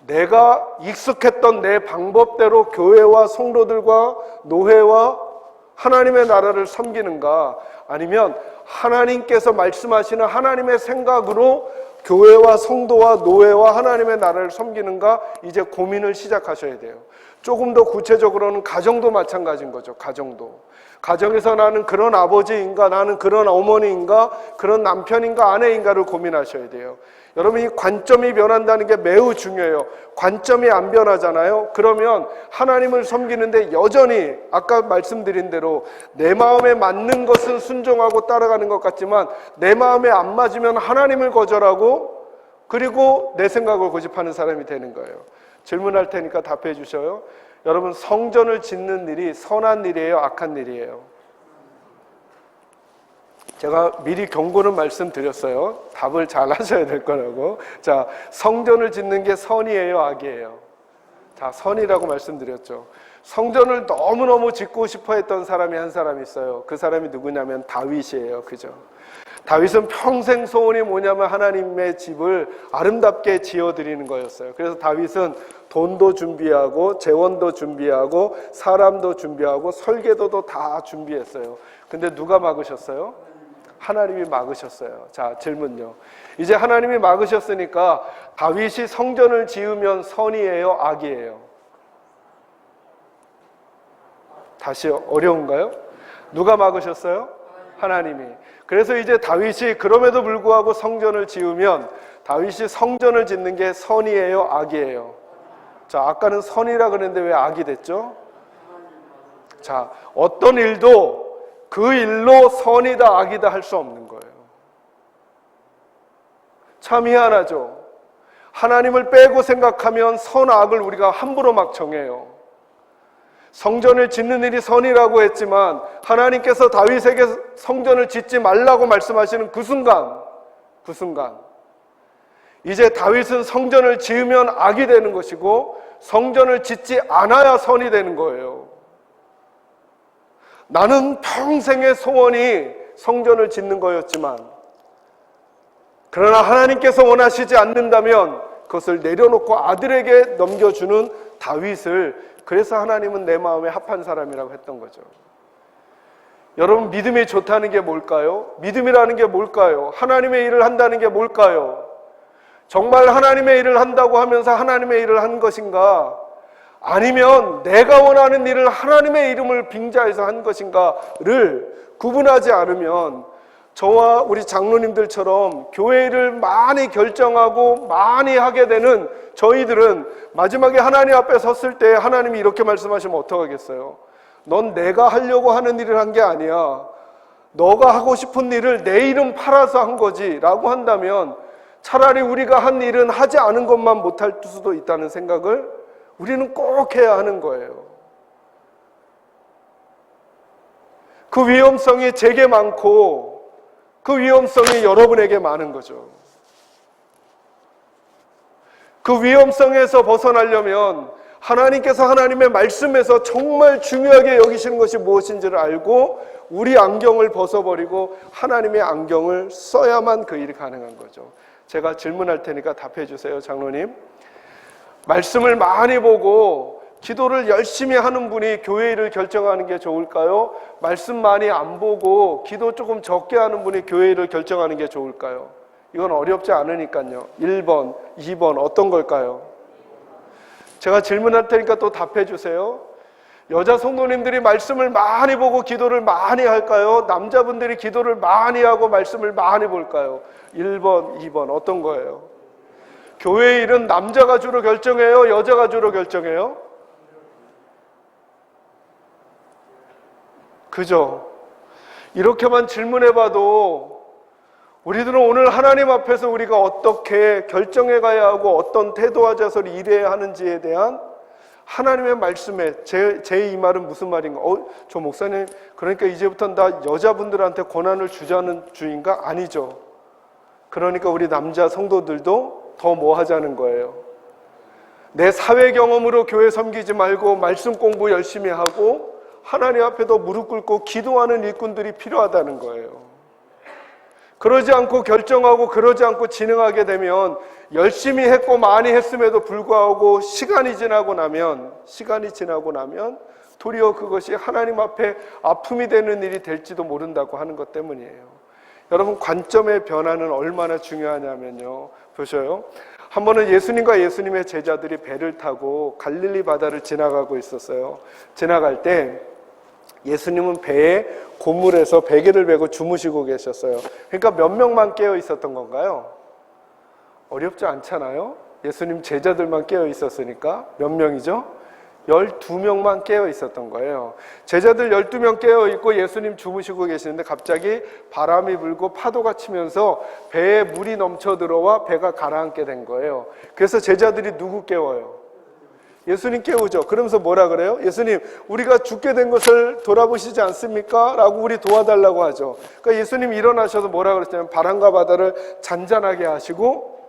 내가 익숙했던 내 방법대로 교회와 성도들과 노회와 하나님의 나라를 섬기는가, 아니면 하나님께서 말씀하시는 하나님의 생각으로 교회와 성도와 노회와 하나님의 나라를 섬기는가, 이제 고민을 시작하셔야 돼요. 조금 더 구체적으로는 가정도 마찬가지인 거죠. 가정에서 나는 그런 아버지인가, 나는 그런 어머니인가, 그런 남편인가, 아내인가를 고민하셔야 돼요. 여러분, 이 관점이 변한다는 게 매우 중요해요. 관점이 안 변하잖아요. 그러면 하나님을 섬기는데 여전히 아까 말씀드린 대로 내 마음에 맞는 것은 순종하고 따라가는 것 같지만 내 마음에 안 맞으면 하나님을 거절하고 그리고 내 생각을 고집하는 사람이 되는 거예요. 질문할 테니까 답해 주셔요. 여러분, 성전을 짓는 일이 선한 일이에요? 악한 일이에요? 제가 미리 경고는 말씀드렸어요. 답을 잘 하셔야 될 거라고. 자, 성전을 짓는 게 선이에요? 악이에요? 자, 선이라고 말씀드렸죠. 성전을 너무너무 짓고 싶어 했던 사람이 한 사람 있어요. 그 사람이 누구냐면 다윗이에요. 그죠? 다윗은 평생 소원이 뭐냐면 하나님의 집을 아름답게 지어드리는 거였어요. 그래서 다윗은 돈도 준비하고 재원도 준비하고 사람도 준비하고 설계도도 다 준비했어요. 근데 누가 막으셨어요? 하나님이 막으셨어요. 자, 질문요. 이제 하나님이 막으셨으니까 다윗이 성전을 지으면 선이에요? 악이에요? 다시 어려운가요? 누가 막으셨어요? 하나님이. 그래서 이제 다윗이 그럼에도 불구하고 성전을 지으면 다윗이 성전을 짓는 게 선이에요? 악이에요? 자, 아까는 선이라 그랬는데 왜 악이 됐죠? 자, 어떤 일도 그 일로 선이다 악이다 할 수 없는 거예요. 참 희한하죠. 하나님을 빼고 생각하면 선 악을 우리가 함부로 막 정해요. 성전을 짓는 일이 선이라고 했지만 하나님께서 다윗에게 성전을 짓지 말라고 말씀하시는 그 순간 이제 다윗은 성전을 지으면 악이 되는 것이고 성전을 짓지 않아야 선이 되는 거예요. 나는 평생의 소원이 성전을 짓는 거였지만, 그러나 하나님께서 원하시지 않는다면 그것을 내려놓고 아들에게 넘겨주는 다윗을, 그래서 하나님은 내 마음에 합한 사람이라고 했던 거죠. 여러분, 믿음이 좋다는 게 뭘까요? 믿음이라는 게 뭘까요? 하나님의 일을 한다는 게 뭘까요? 정말 하나님의 일을 한다고 하면서 하나님의 일을 한 것인가? 아니면 내가 원하는 일을 하나님의 이름을 빙자해서 한 것인가를 구분하지 않으면, 저와 우리 장로님들처럼 교회 일을 많이 결정하고 많이 하게 되는 저희들은 마지막에 하나님 앞에 섰을 때 하나님이 이렇게 말씀하시면 어떡하겠어요? 넌 내가 하려고 하는 일을 한 게 아니야. 너가 하고 싶은 일을 내 이름 팔아서 한 거지 라고 한다면, 차라리 우리가 한 일은 하지 않은 것만 못할 수도 있다는 생각을 우리는 꼭 해야 하는 거예요. 그 위험성이 제게 많고 그 위험성이 여러분에게 많은 거죠. 그 위험성에서 벗어나려면 하나님께서 하나님의 말씀에서 정말 중요하게 여기시는 것이 무엇인지를 알고 우리 안경을 벗어버리고 하나님의 안경을 써야만 그 일이 가능한 거죠. 제가 질문할 테니까 답해 주세요, 장로님. 말씀을 많이 보고 기도를 열심히 하는 분이 교회 일을 결정하는 게 좋을까요? 말씀 많이 안 보고 기도 조금 적게 하는 분이 교회 일을 결정하는 게 좋을까요? 이건 어렵지 않으니까요. 1번, 2번 어떤 걸까요? 제가 질문할 테니까 또 답해 주세요. 여자 성도님들이 말씀을 많이 보고 기도를 많이 할까요? 남자분들이 기도를 많이 하고 말씀을 많이 볼까요? 1번, 2번 어떤 거예요? 교회 일은 남자가 주로 결정해요? 여자가 주로 결정해요? 그죠? 이렇게만 질문해봐도 우리들은 오늘 하나님 앞에서 우리가 어떻게 결정해 가야 하고 어떤 태도와 자세로 일해야 하는지에 대한 하나님의 말씀에 제 이 말은 무슨 말인가? 저 목사님 그러니까 이제부터는 다 여자분들한테 권한을 주자는 주인가? 아니죠. 그러니까 우리 남자 성도들도 더 뭐 하자는 거예요. 내 사회 경험으로 교회 섬기지 말고 말씀 공부 열심히 하고 하나님 앞에도 무릎 꿇고 기도하는 일꾼들이 필요하다는 거예요. 그러지 않고 결정하고 그러지 않고 진행하게 되면 열심히 했고 많이 했음에도 불구하고 시간이 지나고 나면 도리어 그것이 하나님 앞에 아픔이 되는 일이 될지도 모른다고 하는 것 때문이에요. 여러분, 관점의 변화는 얼마나 중요하냐면요, 보셔요. 한 번은 예수님과 예수님의 제자들이 배를 타고 갈릴리 바다를 지나가고 있었어요. 지나갈 때 예수님은 배에 고물에서 베개를 베고 주무시고 계셨어요. 그러니까 몇 명만 깨어 있었던 건가요? 어렵지 않잖아요. 예수님 제자들만 깨어 있었으니까 몇 명이죠? 12명만 깨어 있었던 거예요. 제자들 12명 깨어 있고 예수님 주무시고 계시는데 갑자기 바람이 불고 파도가 치면서 배에 물이 넘쳐 들어와 배가 가라앉게 된 거예요. 그래서 제자들이 누구 깨워요? 예수님 깨우죠. 그러면서 뭐라 그래요? 예수님, 우리가 죽게 된 것을 돌아보시지 않습니까? 라고 우리 도와달라고 하죠. 그러니까 예수님 일어나셔서 뭐라 그랬냐면 바람과 바다를 잔잔하게 하시고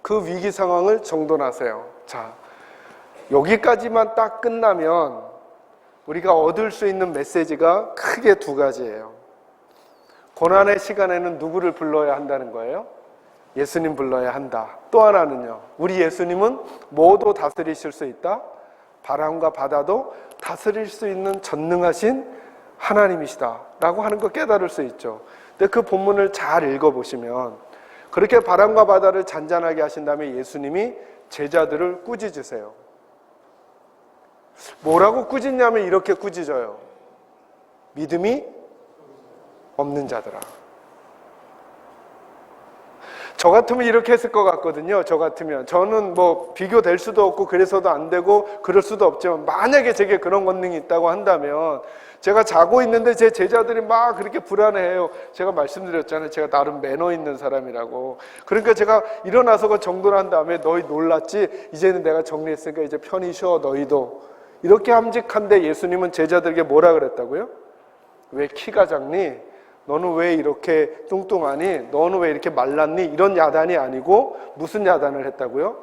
그 위기 상황을 정돈하세요. 자, 여기까지만 딱 끝나면 우리가 얻을 수 있는 메시지가 크게 두 가지예요. 고난의 시간에는 누구를 불러야 한다는 거예요? 예수님 불러야 한다. 또 하나는요, 우리 예수님은 뭐도 다스리실 수 있다. 바람과 바다도 다스릴 수 있는 전능하신 하나님이시다 라고 하는 거 깨달을 수 있죠. 근데 그 본문을 잘 읽어보시면 그렇게 바람과 바다를 잔잔하게 하신 다음에 예수님이 제자들을 꾸짖으세요. 뭐라고 꾸짖냐면 이렇게 꾸짖어요. 믿음이 없는 자들아. 저 같으면 이렇게 했을 것 같거든요. 저 같으면. 저는 뭐 비교될 수도 없고 그래서도 안 되고 그럴 수도 없지만 만약에 제게 그런 권능이 있다고 한다면 제가 자고 있는데 제 제자들이 막 그렇게 불안해해요. 제가 말씀드렸잖아요. 제가 나름 매너 있는 사람이라고. 그러니까 제가 일어나서 정돈을 한 다음에 너희 놀랐지? 이제는 내가 정리했으니까 이제 편히 쉬어 너희도. 이렇게 함직한데 예수님은 제자들에게 뭐라 그랬다고요? 왜 키가 작니? 너는 왜 이렇게 뚱뚱하니? 너는 왜 이렇게 말랐니? 이런 야단이 아니고 무슨 야단을 했다고요?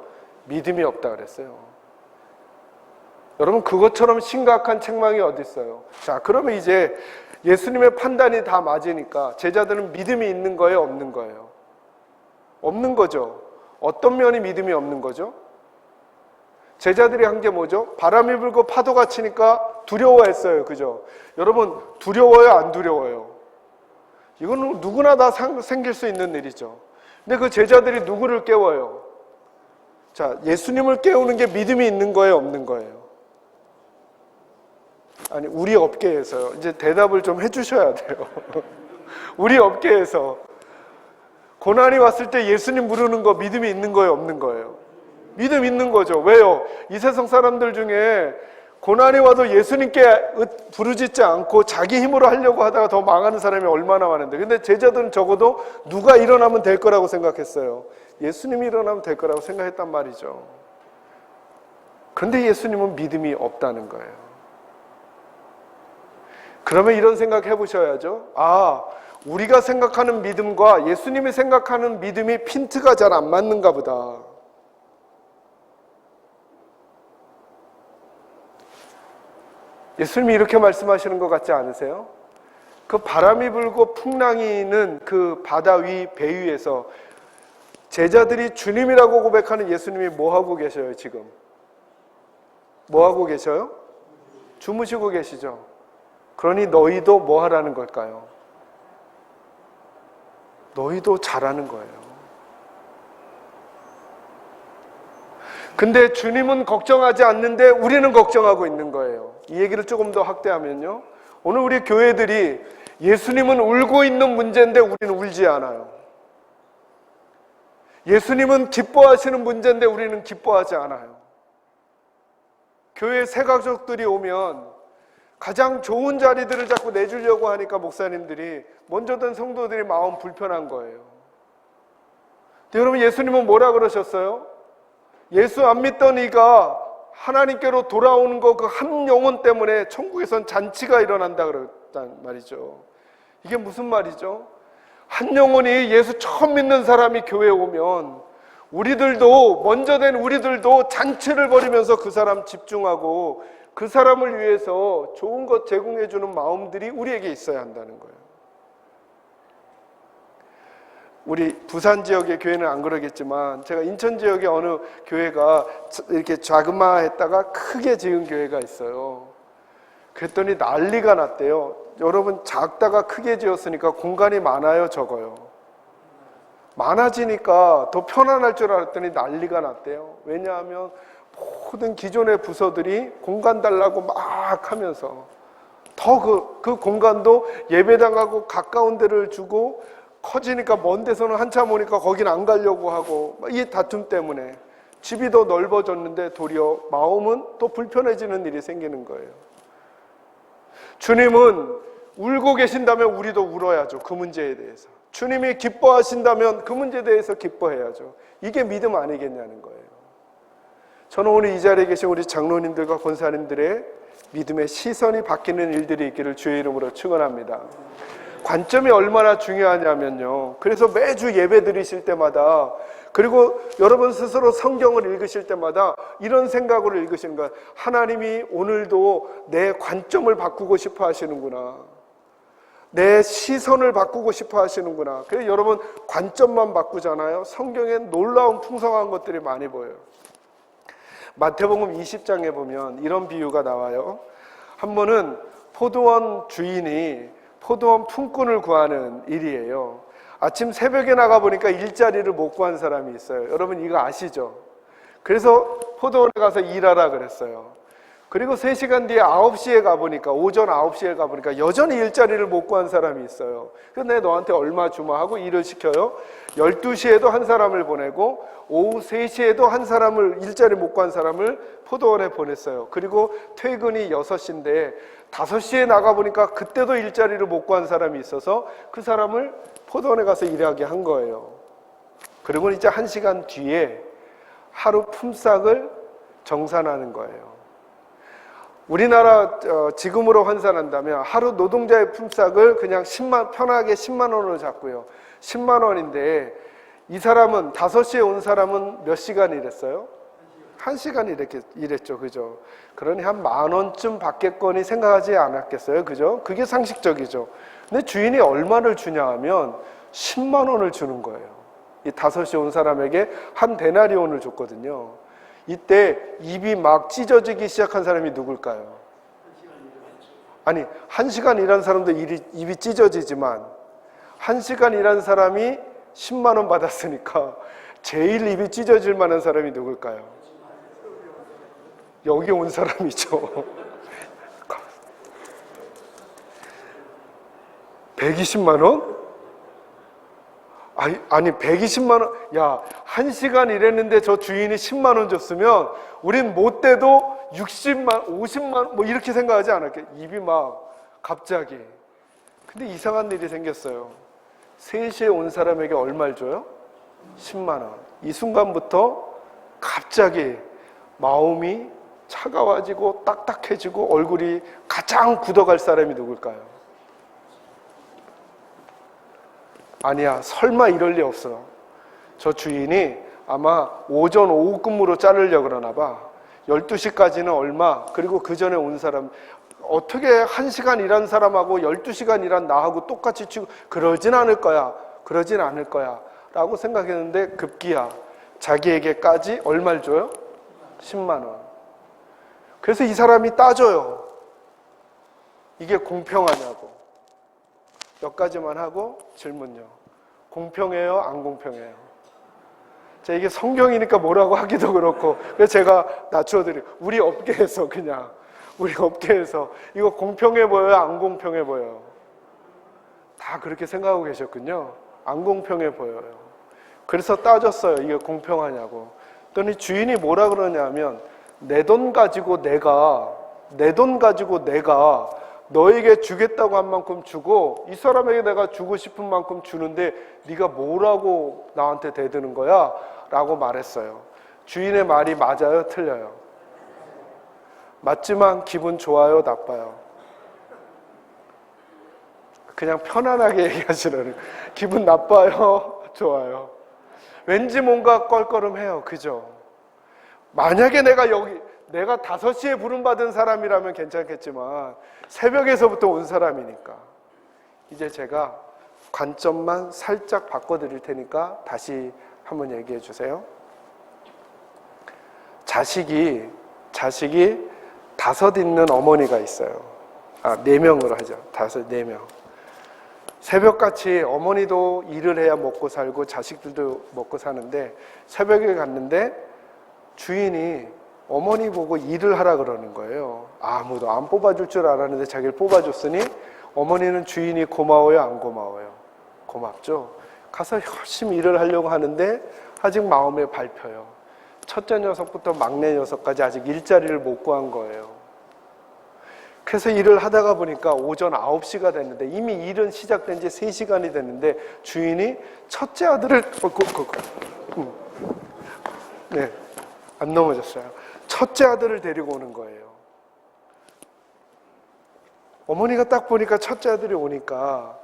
믿음이 없다 그랬어요. 여러분, 그것처럼 심각한 책망이 어디 있어요? 자, 그러면 이제 예수님의 판단이 다 맞으니까 제자들은 믿음이 있는 거예요, 없는 거예요? 없는 거죠. 어떤 면이 믿음이 없는 거죠? 제자들이 한 게 뭐죠? 바람이 불고 파도가 치니까 두려워했어요. 그죠? 여러분, 두려워요, 안 두려워요? 이건 누구나 다 생길 수 있는 일이죠. 근데 그 제자들이 누구를 깨워요? 자, 예수님을 깨우는 게 믿음이 있는 거예요, 없는 거예요? 아니, 우리 업계에서요. 이제 대답을 좀 해주셔야 돼요. 우리 업계에서 고난이 왔을 때 예수님 부르는 거 믿음이 있는 거예요, 없는 거예요? 믿음 있는 거죠. 왜요? 이 세상 사람들 중에 고난이 와도 예수님께 부르짖지 않고 자기 힘으로 하려고 하다가 더 망하는 사람이 얼마나 많은데, 근데 제자들은 적어도 누가 일어나면 될 거라고 생각했어요. 예수님이 일어나면 될 거라고 생각했단 말이죠. 그런데 예수님은 믿음이 없다는 거예요. 그러면 이런 생각 해보셔야죠. 아, 우리가 생각하는 믿음과 예수님이 생각하는 믿음이 핀트가 잘 안 맞는가 보다. 예수님이 이렇게 말씀하시는 것 같지 않으세요? 그 바람이 불고 풍랑이는 그 바다 위 배 위에서 제자들이 주님이라고 고백하는 예수님이 뭐 하고 계셔요, 지금? 뭐 하고 계셔요? 주무시고 계시죠? 그러니 너희도 뭐 하라는 걸까요? 너희도 잘하는 거예요. 근데 주님은 걱정하지 않는데 우리는 걱정하고 있는 거예요. 이 얘기를 조금 더 확대하면요, 오늘 우리 교회들이 예수님은 울고 있는 문제인데 우리는 울지 않아요. 예수님은 기뻐하시는 문제인데 우리는 기뻐하지 않아요. 교회 새 가족들이 오면 가장 좋은 자리들을 자꾸 내주려고 하니까 목사님들이, 먼저 된 성도들이 마음 불편한 거예요. 근데 여러분, 예수님은 뭐라 그러셨어요? 예수 안 믿던 이가 하나님께로 돌아오는 거 그 한 영혼 때문에 천국에선 잔치가 일어난다 그랬단 말이죠. 이게 무슨 말이죠? 한 영혼이 예수 처음 믿는 사람이 교회에 오면 우리들도, 먼저 된 우리들도 잔치를 벌이면서 그 사람 집중하고 그 사람을 위해서 좋은 것 제공해 주는 마음들이 우리에게 있어야 한다는 거예요. 우리 부산 지역의 교회는 안 그러겠지만 제가 인천 지역의 어느 교회가 이렇게 자그마했다가 크게 지은 교회가 있어요. 그랬더니 난리가 났대요. 여러분, 작다가 크게 지었으니까 공간이 많아요, 적어요? 많아지니까 더 편안할 줄 알았더니 난리가 났대요. 왜냐하면 모든 기존의 부서들이 공간 달라고 막 하면서 더 그 공간도 예배당하고 가까운 데를 주고, 커지니까 먼 데서는 한참 오니까 거긴 안 가려고 하고, 이 다툼 때문에 집이 더 넓어졌는데 도리어 마음은 또 불편해지는 일이 생기는 거예요. 주님은 울고 계신다면 우리도 울어야죠. 그 문제에 대해서. 주님이 기뻐하신다면 그 문제에 대해서 기뻐해야죠. 이게 믿음 아니겠냐는 거예요. 저는 오늘 이 자리에 계신 우리 장로님들과 권사님들의 믿음의 시선이 바뀌는 일들이 있기를 주의 이름으로 축원합니다. 관점이 얼마나 중요하냐면요, 그래서 매주 예배 드리실 때마다, 그리고 여러분 스스로 성경을 읽으실 때마다 이런 생각으로 읽으시는 거예요. 하나님이 오늘도 내 관점을 바꾸고 싶어 하시는구나, 내 시선을 바꾸고 싶어 하시는구나. 그래서 여러분, 관점만 바꾸잖아요, 성경에 놀라운 풍성한 것들이 많이 보여요. 마태복음 20장에 보면 이런 비유가 나와요. 한 번은 포도원 주인이 포도원 품꾼을 구하는 일이에요. 아침 새벽에 나가보니까 일자리를 못 구한 사람이 있어요. 여러분, 이거 아시죠? 그래서 포도원에 가서 일하라 그랬어요. 그리고 3시간 뒤에 9시에 가보니까, 오전 9시에 가보니까 여전히 일자리를 못 구한 사람이 있어요. 그래서 내가 너한테 얼마 주마 하고 일을 시켜요. 12시에도 한 사람을 보내고 오후 3시에도 한 사람을, 일자리 못 구한 사람을 포도원에 보냈어요. 그리고 퇴근이 6시인데 5시에 나가보니까 그때도 일자리를 못 구한 사람이 있어서 그 사람을 포도원에 가서 일하게 한 거예요. 그리고 이제 1시간 뒤에 하루 품삯을 정산하는 거예요. 우리나라 지금으로 환산한다면 하루 노동자의 품삯을 그냥 편하게 10만 원으로 잡고요. 10만 원인데 이 사람은 5시에 온 사람은 몇 시간 일했어요? 1시간 이렇게 일했죠. 그죠? 그러니 한 10,000원쯤 받겠거니 생각하지 않았겠어요? 그죠? 그게 상식적이죠. 근데 주인이 얼마를 주냐 하면 10만 원을 주는 거예요. 이 5시에 온 사람에게 한 데나리온을 줬거든요. 이때 입이 막 찢어지기 시작한 사람이 누굴까요? 아니, 1시간 일한 사람도 입이 찢어지지만 1시간 일한 사람이 10만 원 받았으니까 제일 입이 찢어질 만한 사람이 누굴까요? 여기 온 사람이죠. 120만 원? 아니 120만 원, 야 1시간 일했는데 저 주인이 10만 원 줬으면 우린 못돼도 60만, 50만 뭐 이렇게 생각하지 않았게. 입이 막 갑자기. 근데 이상한 일이 생겼어요. 3시에 온 사람에게 얼마를 줘요? 10만 원. 이 순간부터 갑자기 마음이 차가워지고 딱딱해지고 얼굴이 가장 굳어갈 사람이 누굴까요? 아니야, 설마 이럴 리 없어. 저 주인이 아마 오전 오후 근무로 자르려고 그러나 봐. 12시까지는 얼마, 그리고 그 전에 온 사람, 어떻게 1시간 일한 사람하고 12시간 일한 나하고 똑같이 치고, 그러진 않을 거야 라고 생각했는데 급기야 자기에게까지 얼마를 줘요? 10만 원. 그래서 이 사람이 따져요. 이게 공평하냐고. 몇 가지만 하고 질문요. 공평해요? 안 공평해요? 자, 이게 성경이니까 뭐라고 하기도 그렇고, 그래서 제가 낮춰드려요. 우리 업계에서 이거 공평해 보여요? 안 공평해 보여요? 다 그렇게 생각하고 계셨군요. 안 공평해 보여요. 그래서 따졌어요. 이게 공평하냐고. 그랬더니 주인이 뭐라 그러냐면, 내 돈 가지고 내가 너에게 주겠다고 한 만큼 주고 이 사람에게 내가 주고 싶은 만큼 주는데 네가 뭐라고 나한테 대드는 거야? 라고 말했어요. 주인의 말이 맞아요? 틀려요? 맞지만 기분 좋아요? 나빠요? 그냥 편안하게 얘기하시라는. 기분 나빠요? 좋아요? 왠지 뭔가 껄껄음해요. 그죠? 만약에 내가 5시에 부름받은 사람이라면 괜찮겠지만 새벽에서부터 온 사람이니까. 이제 제가 관점만 살짝 바꿔드릴 테니까 다시 한번 얘기해 주세요. 자식이 5 있는 어머니가 있어요. 4명으로 하죠. 4명. 새벽같이 어머니도 일을 해야 먹고 살고 자식들도 먹고 사는데 새벽에 갔는데 주인이 어머니 보고 일을 하라 그러는 거예요. 아무도 안 뽑아줄 줄 알았는데 자기를 뽑아줬으니 어머니는 주인이 고마워요? 안 고마워요? 고맙죠. 가서 열심히 일을 하려고 하는데 아직 마음에 밟혀요. 첫째 녀석부터 막내 녀석까지 아직 일자리를 못 구한 거예요. 그래서 일을 하다가 보니까 오전 9시가 됐는데 이미 일은 시작된 지 3시간이 됐는데 주인이 첫째 아들을 네, 안 넘어졌어요. 첫째 아들을 데리고 오는 거예요. 어머니가 딱 보니까 첫째 아들이 오니까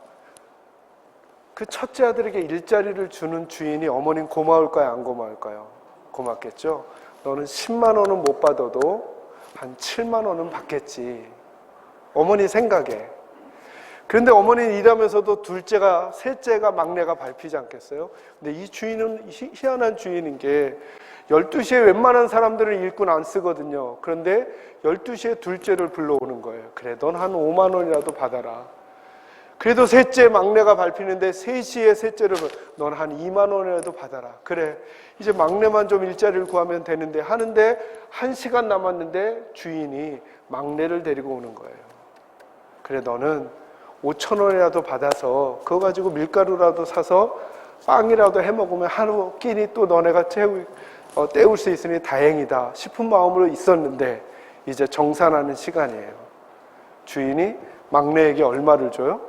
그 첫째 아들에게 일자리를 주는 주인이 어머니는 고마울까요? 안 고마울까요? 고맙겠죠. 너는 10만 원은 못 받아도 한 7만 원은 받겠지. 어머니 생각에. 그런데 어머니는 일하면서도 둘째가, 셋째가, 막내가 밟히지 않겠어요? 근데 이 주인은 희한한 주인인 게 12시에 웬만한 사람들은 일꾼 안 쓰거든요. 그런데 12시에 둘째를 불러오는 거예요. 그래, 넌 한 5만 원이라도 받아라. 그래도 셋째, 막내가 밟히는데 3시에 셋째를 넌 한 2만 원이라도 받아라. 그래, 이제 막내만 좀 일자리를 구하면 되는데 하는데 1시간 남았는데 주인이 막내를 데리고 오는 거예요. 그래, 너는 5천 원이라도 받아서 그거 가지고 밀가루라도 사서 빵이라도 해먹으면 하루 끼니 또 너네가 때울 수 있으니 다행이다 싶은 마음으로 있었는데 이제 정산하는 시간이에요. 주인이 막내에게 얼마를 줘요?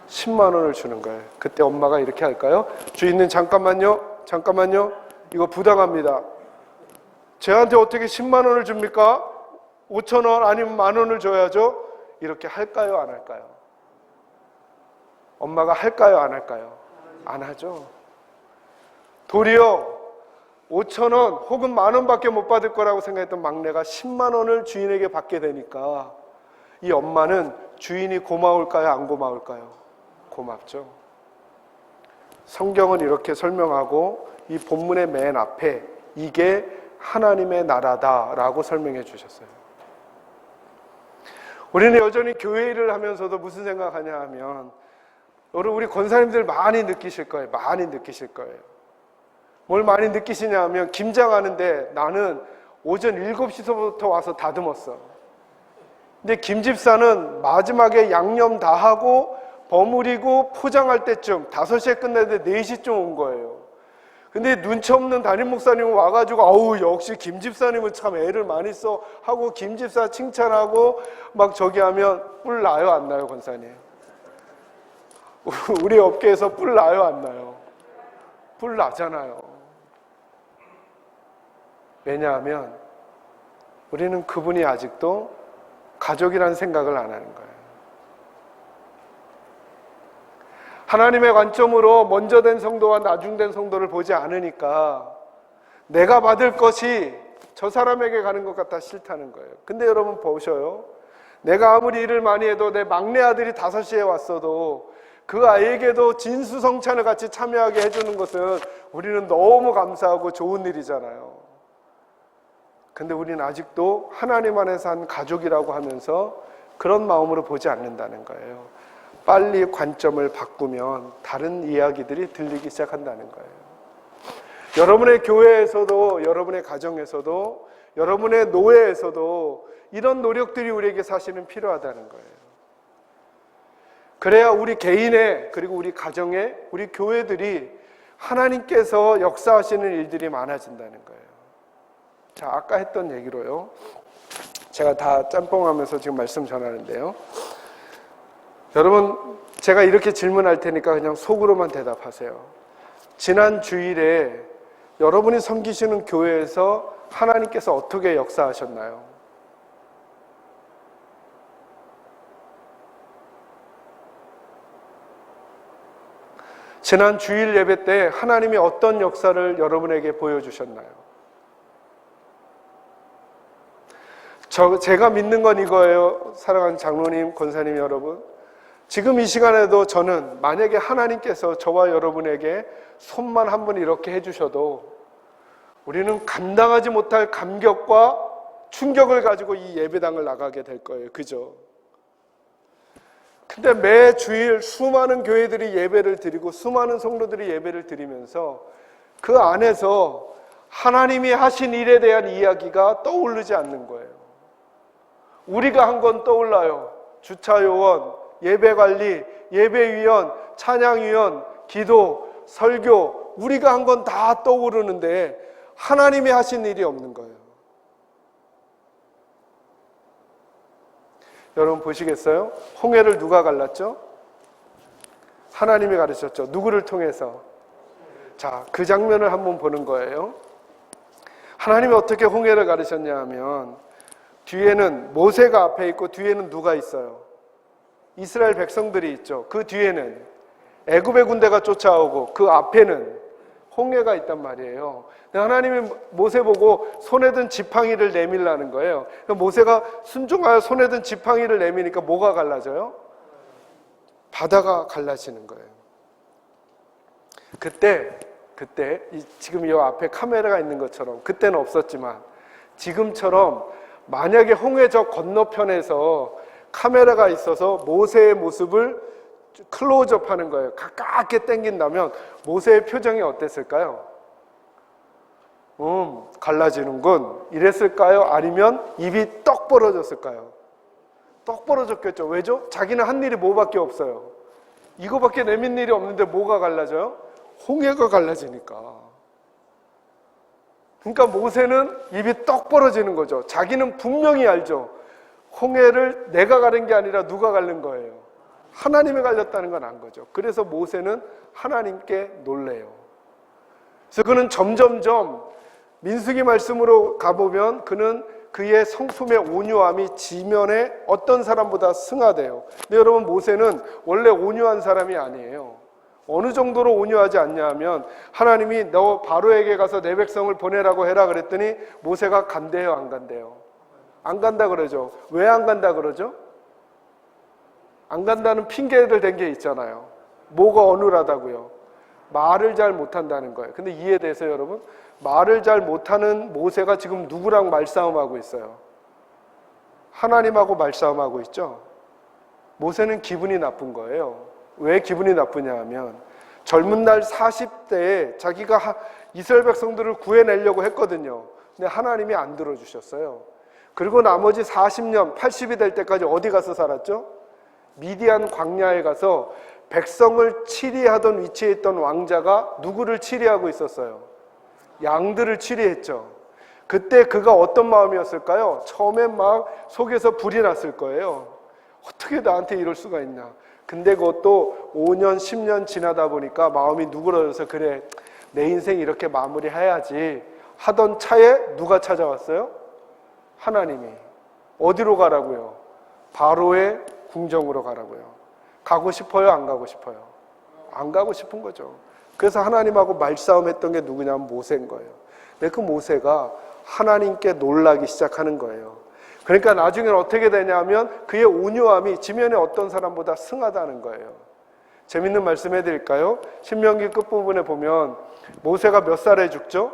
10만 원을 주는 거예요. 그때 엄마가 이렇게 할까요? 주인은 잠깐만요. 이거 부당합니다. 쟤한테 어떻게 10만 원을 줍니까? 5천 원 아니면 1만 원을 줘야죠. 이렇게 할까요? 안 할까요? 엄마가 할까요? 안 할까요? 안 하죠. 도리어 5,000원 혹은 10,000원밖에 못 받을 거라고 생각했던 막내가 10만 원을 주인에게 받게 되니까 이 엄마는 주인이 고마울까요? 안 고마울까요? 고맙죠. 성경은 이렇게 설명하고 이 본문의 맨 앞에 이게 하나님의 나라다라고 설명해 주셨어요. 우리는 여전히 교회 일을 하면서도 무슨 생각하냐 하면, 여러분 우리 권사님들 많이 느끼실 거예요. 많이 느끼실 거예요. 뭘 많이 느끼시냐 하면, 김장하는데 나는 오전 7시부터 와서 다듬었어. 근데 김 집사는 마지막에 양념 다 하고 버무리고 포장할 때쯤 5시에 끝났는데 4시쯤 온 거예요. 근데 눈치 없는 담임 목사님은 와가지고 어우 역시 김 집사님은 참 애를 많이 써 하고 김 집사 칭찬하고 막 저기 하면 뿔 나요 안 나요 권사님? 우리 업계에서 뿔 나요 안 나요? 뿔 나잖아요. 왜냐하면 우리는 그분이 아직도 가족이라는 생각을 안 하는 거예요. 하나님의 관점으로 먼저 된 성도와 나중 된 성도를 보지 않으니까 내가 받을 것이 저 사람에게 가는 것 같아 싫다는 거예요. 근데 여러분 보셔요. 내가 아무리 일을 많이 해도 내 막내 아들이 5시에 왔어도 그 아이에게도 진수성찬을 같이 참여하게 해주는 것은 우리는 너무 감사하고 좋은 일이잖아요. 근데 우리는 아직도 하나님 안에서 한 가족이라고 하면서 그런 마음으로 보지 않는다는 거예요. 빨리 관점을 바꾸면 다른 이야기들이 들리기 시작한다는 거예요. 여러분의 교회에서도, 여러분의 가정에서도, 여러분의 노예에서도 이런 노력들이 우리에게 사실은 필요하다는 거예요. 그래야 우리 개인의, 그리고 우리 가정의, 우리 교회들이 하나님께서 역사하시는 일들이 많아진다는 거예요. 자, 아까 했던 얘기로요. 제가 다 짬뽕하면서 지금 말씀 전하는데요. 여러분, 제가 이렇게 질문할 테니까 그냥 속으로만 대답하세요. 지난 주일에 여러분이 섬기시는 교회에서 하나님께서 어떻게 역사하셨나요? 지난 주일 예배 때 하나님이 어떤 역사를 여러분에게 보여주셨나요? 제가 믿는 건 이거예요. 사랑하는 장로님, 권사님 여러분. 지금 이 시간에도 저는 만약에 하나님께서 저와 여러분에게 손만 한번 이렇게 해주셔도 우리는 감당하지 못할 감격과 충격을 가지고 이 예배당을 나가게 될 거예요. 그죠? 근데 매 주일 수많은 교회들이 예배를 드리고 수많은 성도들이 예배를 드리면서 그 안에서 하나님이 하신 일에 대한 이야기가 떠오르지 않는 거예요. 우리가 한 건 떠올라요. 주차요원, 예배관리, 예배위원, 찬양위원, 기도, 설교, 우리가 한 건 다 떠오르는데 하나님이 하신 일이 없는 거예요. 여러분 보시겠어요? 홍해를 누가 갈랐죠? 하나님이 가르쳤죠. 누구를 통해서? 자, 그 장면을 한번 보는 거예요. 하나님이 어떻게 홍해를 가르쳤냐 하면 뒤에는 모세가 앞에 있고 뒤에는 누가 있어요? 이스라엘 백성들이 있죠. 그 뒤에는 애굽의 군대가 쫓아오고 그 앞에는 홍해가 있단 말이에요. 하나님이 모세 보고 손에 든 지팡이를 내밀라는 거예요. 모세가 순종하여 손에 든 지팡이를 내미니까 뭐가 갈라져요? 바다가 갈라지는 거예요. 그때 지금 이 앞에 카메라가 있는 것처럼, 그때는 없었지만 지금처럼 만약에 홍해 저 건너편에서 카메라가 있어서 모세의 모습을 클로즈업 하는 거예요. 가깝게 당긴다면 모세의 표정이 어땠을까요? 갈라지는군 이랬을까요? 아니면 입이 떡 벌어졌을까요? 떡 벌어졌겠죠. 왜죠? 자기는 한 일이 뭐밖에 없어요. 이거밖에 내민 일이 없는데 뭐가 갈라져요? 홍해가 갈라지니까. 그러니까 모세는 입이 떡 벌어지는 거죠. 자기는 분명히 알죠. 홍해를 내가 가른 게 아니라 누가 가른 거예요? 하나님이 갈렸다는 건 안 거죠. 그래서 모세는 하나님께 놀래요. 그래서 그는 점점점 민수기 말씀으로 가보면 그는 그의 성품의 온유함이 지면에 어떤 사람보다 승하대요. 근데 여러분 모세는 원래 온유한 사람이 아니에요. 어느 정도로 온유하지 않냐 하면 하나님이 너 바로에게 가서 내 백성을 보내라고 해라 그랬더니 모세가 간대요, 안 간대요? 안 간다 그러죠. 왜 안 간다 그러죠? 안 간다는 핑계를 댄 게 있잖아요. 뭐가 어눌하다고요? 말을 잘 못한다는 거예요. 근데 이해되세요, 여러분? 말을 잘 못하는 모세가 지금 누구랑 말싸움하고 있어요? 하나님하고 말싸움하고 있죠? 모세는 기분이 나쁜 거예요. 왜 기분이 나쁘냐 하면 젊은 날 40대에 자기가 이스라엘 백성들을 구해내려고 했거든요. 근데 하나님이 안 들어주셨어요. 그리고 나머지 40년, 80이 될 때까지 어디 가서 살았죠? 미디안 광야에 가서 백성을 치리하던 위치에 있던 왕자가 누구를 치리하고 있었어요? 양들을 치리했죠. 그때 그가 어떤 마음이었을까요? 처음엔 막 속에서 불이 났을 거예요. 어떻게 나한테 이럴 수가 있냐. 근데 그것도 5년, 10년 지나다 보니까 마음이 누그러져서 그래, 내 인생 이렇게 마무리해야지 하던 차에 누가 찾아왔어요? 하나님이. 어디로 가라고요? 바로의 궁정으로 가라고요. 가고 싶어요? 안 가고 싶어요? 안 가고 싶은 거죠. 그래서 하나님하고 말싸움했던 게 누구냐면 모세인 거예요. 근데 그 모세가 하나님께 놀라기 시작하는 거예요. 그러니까 나중에는 어떻게 되냐면 그의 온유함이 지면의 어떤 사람보다 승하다는 거예요. 재밌는 말씀 해드릴까요? 신명기 끝부분에 보면 모세가 몇 살에 죽죠?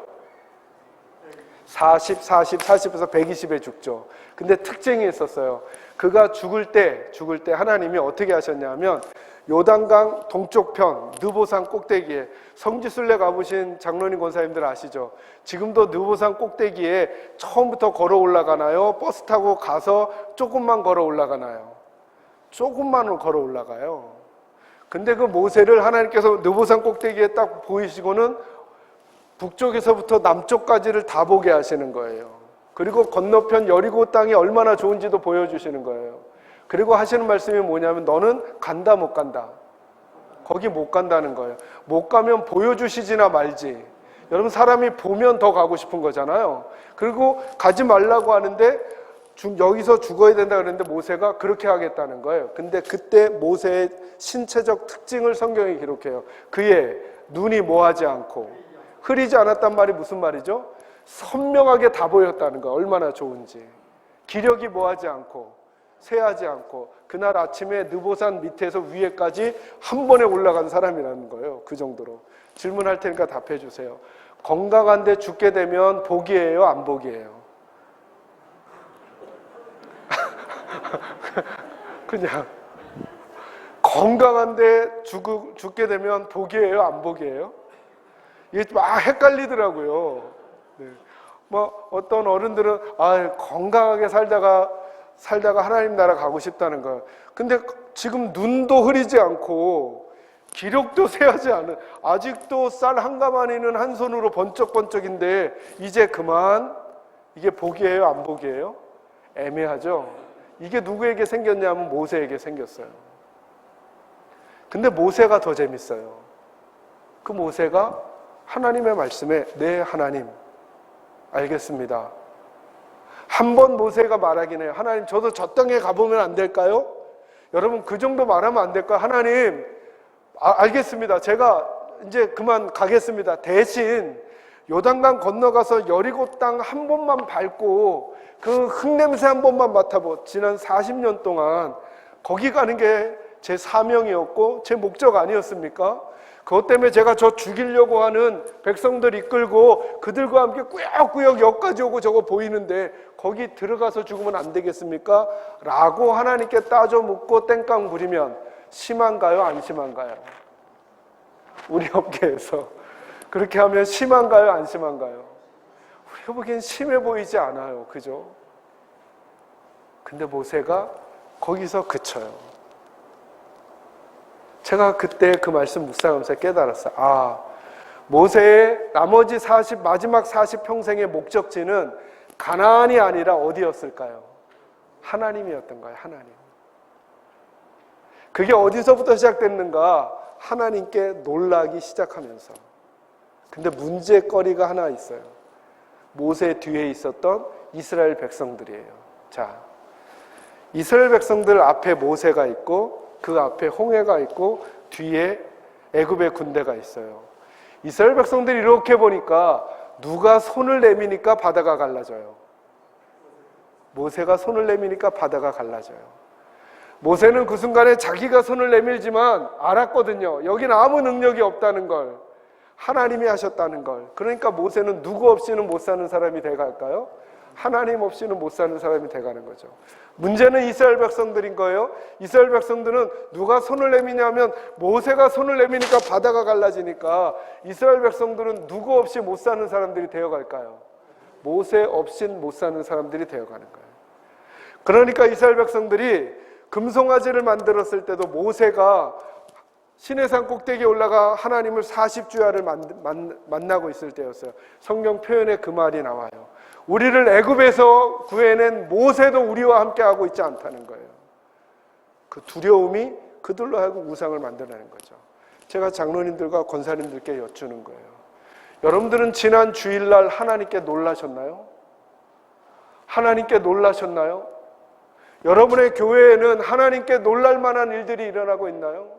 40에서 120에 죽죠. 근데 특징이 있었어요. 그가 죽을 때 하나님이 어떻게 하셨냐면 요단강 동쪽편 느보산 꼭대기에, 성지순례 가보신 장로님 권사님들 아시죠? 지금도 느보산 꼭대기에 처음부터 걸어 올라가나요? 버스 타고 가서 조금만 걸어 올라가나요? 조금만 걸어 올라가요. 근데 그 모세를 하나님께서 느보산 꼭대기에 딱 보이시고는 북쪽에서부터 남쪽까지를 다 보게 하시는 거예요. 그리고 건너편 여리고 땅이 얼마나 좋은지도 보여주시는 거예요. 그리고 하시는 말씀이 뭐냐면 너는 간다 못 간다? 거기 못 간다는 거예요. 못 가면 보여주시지나 말지. 여러분, 사람이 보면 더 가고 싶은 거잖아요. 그리고 가지 말라고 하는데 여기서 죽어야 된다 그랬는데 모세가 그렇게 하겠다는 거예요. 근데 그때 모세의 신체적 특징을 성경이 기록해요. 그의 눈이 뭐하지 않고 흐리지 않았단 말이 무슨 말이죠? 선명하게 다 보였다는 거예요. 얼마나 좋은지. 기력이 뭐하지 않고 쇠하지 않고 그날 아침에 느보산 밑에서 위에까지 한 번에 올라간 사람이라는 거예요. 그 정도로. 질문할 테니까 답해 주세요. 건강한데 죽게 되면 복이에요? 안 복이에요? 그냥 건강한데 죽게 되면 복이에요? 안 복이에요? 이게 막 헷갈리더라고요. 네. 뭐 어떤 어른들은 건강하게 살다가 하나님 나라 가고 싶다는 거예요. 근데 지금 눈도 흐리지 않고 기력도 쇠하지 않은, 아직도 쌀 한 가마니는 한 손으로 번쩍번쩍인데 이제 그만, 이게 복이에요? 안 복이에요? 애매하죠? 이게 누구에게 생겼냐면 모세에게 생겼어요. 근데 모세가 더 재밌어요. 그 모세가 하나님의 말씀에 네 하나님 알겠습니다. 한 번 모세가 말하긴 해요. 하나님, 저도 저 땅에 가보면 안 될까요? 여러분, 그 정도 말하면 안 될까요? 하나님, 알겠습니다. 제가 이제 그만 가겠습니다. 대신 요단강 건너가서 여리고 땅 한 번만 밟고 그 흙냄새 한 번만 맡아보. 지난 40년 동안 거기 가는 게 제 사명이었고 제 목적 아니었습니까? 그것 때문에 제가 저 죽이려고 하는 백성들 이끌고 그들과 함께 꾸역꾸역 여기까지 오고 저거 보이는데 거기 들어가서 죽으면 안 되겠습니까? 라고 하나님께 따져 묻고 땡깡 부리면 심한가요? 안 심한가요? 우리 업계에서 그렇게 하면 심한가요? 안 심한가요? 우리가 보기엔 심해 보이지 않아요. 그죠? 근데 모세가 거기서 그쳐요. 제가 그때 그 말씀 묵상하면서 깨달았어요. 모세의 나머지 마지막 40평생의 목적지는 가나안이 아니라 어디였을까요? 하나님이었던 거예요. 하나님. 그게 어디서부터 시작됐는가? 하나님께 놀라기 시작하면서. 근데 문제거리가 하나 있어요. 모세 뒤에 있었던 이스라엘 백성들이에요. 자, 이스라엘 백성들 앞에 모세가 있고 그 앞에 홍해가 있고 뒤에 애굽에 군대가 있어요. 이스라엘 백성들이 이렇게 보니까 누가 손을 내미니까 바다가 갈라져요. 모세가 손을 내미니까 바다가 갈라져요. 모세는 그 순간에 자기가 손을 내밀지만 알았거든요. 여기는 아무 능력이 없다는 걸, 하나님이 하셨다는 걸. 그러니까 모세는 누구 없이는 못 사는 사람이 돼갈까요? 하나님 없이는 못 사는 사람이 돼가는 거죠. 문제는 이스라엘 백성들인 거예요. 이스라엘 백성들은 누가 손을 내미냐면 모세가 손을 내미니까 바다가 갈라지니까 이스라엘 백성들은 누구 없이 못 사는 사람들이 되어갈까요? 모세 없인 못 사는 사람들이 되어가는 거예요. 그러니까 이스라엘 백성들이 금송아지를 만들었을 때도 모세가 시내산 꼭대기에 올라가 하나님을 40주야를 만나고 있을 때였어요. 성경 표현에 그 말이 나와요. 우리를 애굽에서 구해낸 모세도 우리와 함께하고 있지 않다는 거예요. 그 두려움이 그들로 하여금 우상을 만들어내는 거죠. 제가 장로님들과 권사님들께 여쭈는 거예요. 여러분들은 지난 주일날 하나님께 놀라셨나요? 하나님께 놀라셨나요? 여러분의 교회에는 하나님께 놀랄 만한 일들이 일어나고 있나요?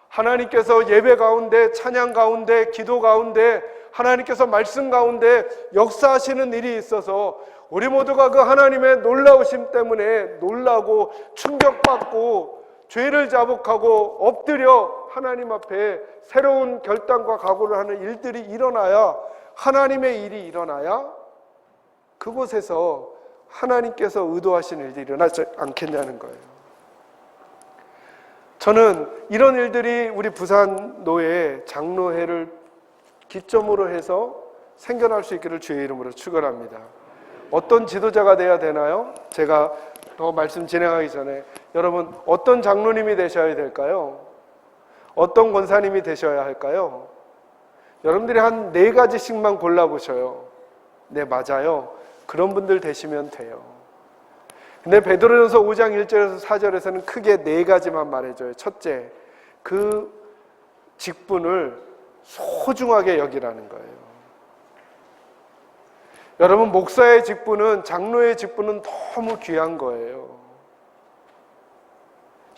하나님께서 예배 가운데, 찬양 가운데, 기도 가운데, 하나님께서 말씀 가운데 역사하시는 일이 있어서 우리 모두가 그 하나님의 놀라우심 때문에 놀라고 충격받고 죄를 자복하고 엎드려 하나님 앞에 새로운 결단과 각오를 하는 일들이 일어나야, 하나님의 일이 일어나야 그곳에서 하나님께서 의도하신 일들이 일어나지 않겠냐는 거예요. 저는 이런 일들이 우리 부산노회 장로회를 기점으로 해서 생겨날 수 있기를 주의 이름으로 축원합니다. 어떤 지도자가 돼야 되나요? 제가 더 말씀 진행하기 전에 여러분, 어떤 장로님이 되셔야 될까요? 어떤 권사님이 되셔야 할까요? 여러분들이 한 4가지씩만 골라보셔요. 네, 맞아요. 그런 분들 되시면 돼요. 근데 베드로전서 5장 1절에서 4절에서는 크게 4가지만 말해줘요. 첫째, 그 직분을 소중하게 여기라는 거예요. 여러분, 목사의 직분은, 장로의 직분은 너무 귀한 거예요.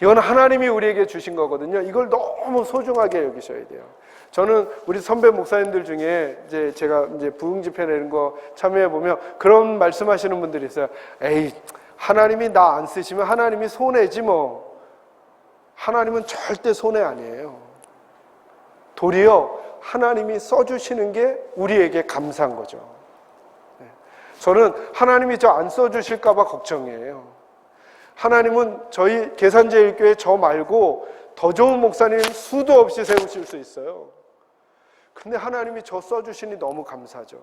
이건 하나님이 우리에게 주신 거거든요. 이걸 너무 소중하게 여기셔야 돼요. 저는 우리 선배 목사님들 중에 제가 부흥 집회 내는 거 참여해 보면 그런 말씀하시는 분들이 있어요. 에이, 하나님이 나 안 쓰시면 하나님이 손해지 뭐. 하나님은 절대 손해 아니에요. 도리어 하나님이 써주시는 게 우리에게 감사한 거죠. 저는 하나님이 저 안 써주실까 봐 걱정이에요. 하나님은 저희 계산제일교회 저 말고 더 좋은 목사님 수도 없이 세우실 수 있어요. 근데 하나님이 저 써주시니 너무 감사하죠.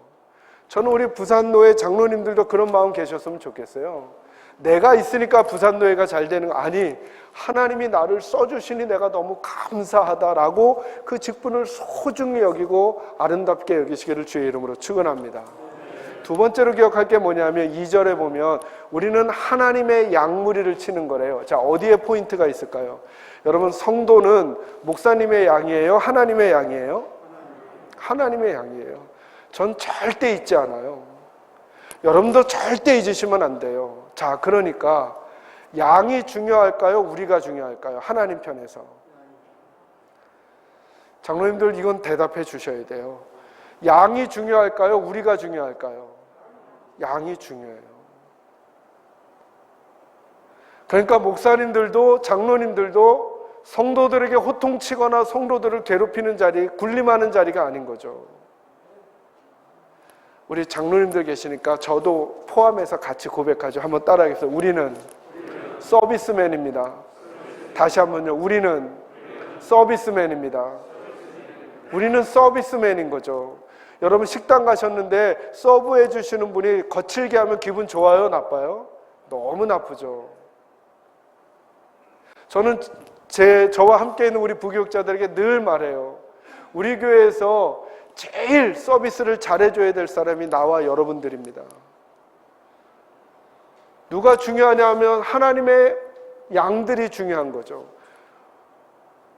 저는 우리 부산노회 장로님들도 그런 마음 계셨으면 좋겠어요. 내가 있으니까 부산노회가 잘 되는 거 아니, 하나님이 나를 써주시니 내가 너무 감사하다라고 그 직분을 소중히 여기고 아름답게 여기시기를 주의 이름으로 축원합니다. 두 번째로 기억할 게 뭐냐면 2절에 보면 우리는 하나님의 양무리를 치는 거래요. 자, 어디에 포인트가 있을까요? 여러분, 성도는 목사님의 양이에요? 하나님의 양이에요? 하나님의 양이에요. 전 절대 잊지 않아요. 여러분도 절대 잊으시면 안 돼요. 자, 그러니까 양이 중요할까요? 우리가 중요할까요? 하나님 편에서. 장로님들, 이건 대답해 주셔야 돼요. 양이 중요할까요? 우리가 중요할까요? 양이 중요해요. 그러니까 목사님들도 장로님들도 성도들에게 호통치거나 성도들을 괴롭히는 자리, 군림하는 자리가 아닌 거죠. 우리 장로님들 계시니까 저도 포함해서 같이 고백하죠. 한번 따라하겠습니다. 우리는 서비스맨입니다. 다시 한번요. 우리는 서비스맨입니다. 우리는 서비스맨인 거죠. 여러분, 식당 가셨는데 서브해 주시는 분이 거칠게 하면 기분 좋아요? 나빠요? 너무 나쁘죠. 저는 저와 함께 있는 우리 부교육자들에게 늘 말해요. 우리 교회에서 제일 서비스를 잘해줘야 될 사람이 나와 여러분들입니다. 누가 중요하냐 하면 하나님의 양들이 중요한 거죠.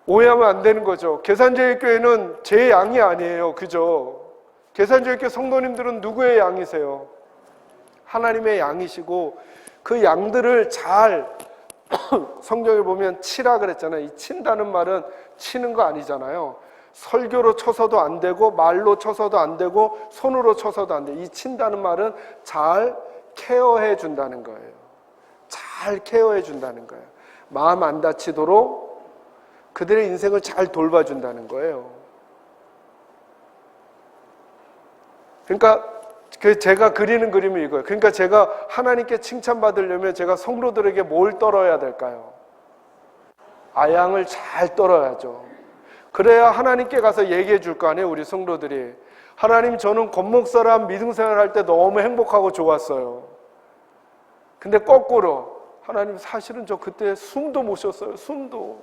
오해하면 안 되는 거죠. 계산제일교회는 제 양이 아니에요. 그죠? 계산제일교회 성도님들은 누구의 양이세요? 하나님의 양이시고 그 양들을 잘 성경에 보면 치라 그랬잖아요. 이 친다는 말은 치는 거 아니잖아요. 설교로 쳐서도 안 되고 말로 쳐서도 안 되고 손으로 쳐서도 안 돼요. 이 친다는 말은 잘 케어해 준다는 거예요. 잘 케어해 준다는 거예요. 마음 안 다치도록 그들의 인생을 잘 돌봐준다는 거예요. 그러니까 제가 그리는 그림이 이거예요. 그러니까 제가 하나님께 칭찬받으려면 제가 성도들에게 뭘 떨어야 될까요? 아양을 잘 떨어야죠. 그래야 하나님께 가서 얘기해 줄 거 아니에요, 우리 성도들이. 하나님, 저는 권목사람 믿음생활 할 때 너무 행복하고 좋았어요. 근데 거꾸로, 하나님, 사실은 저 그때 숨도 못 쉬었어요. 숨도.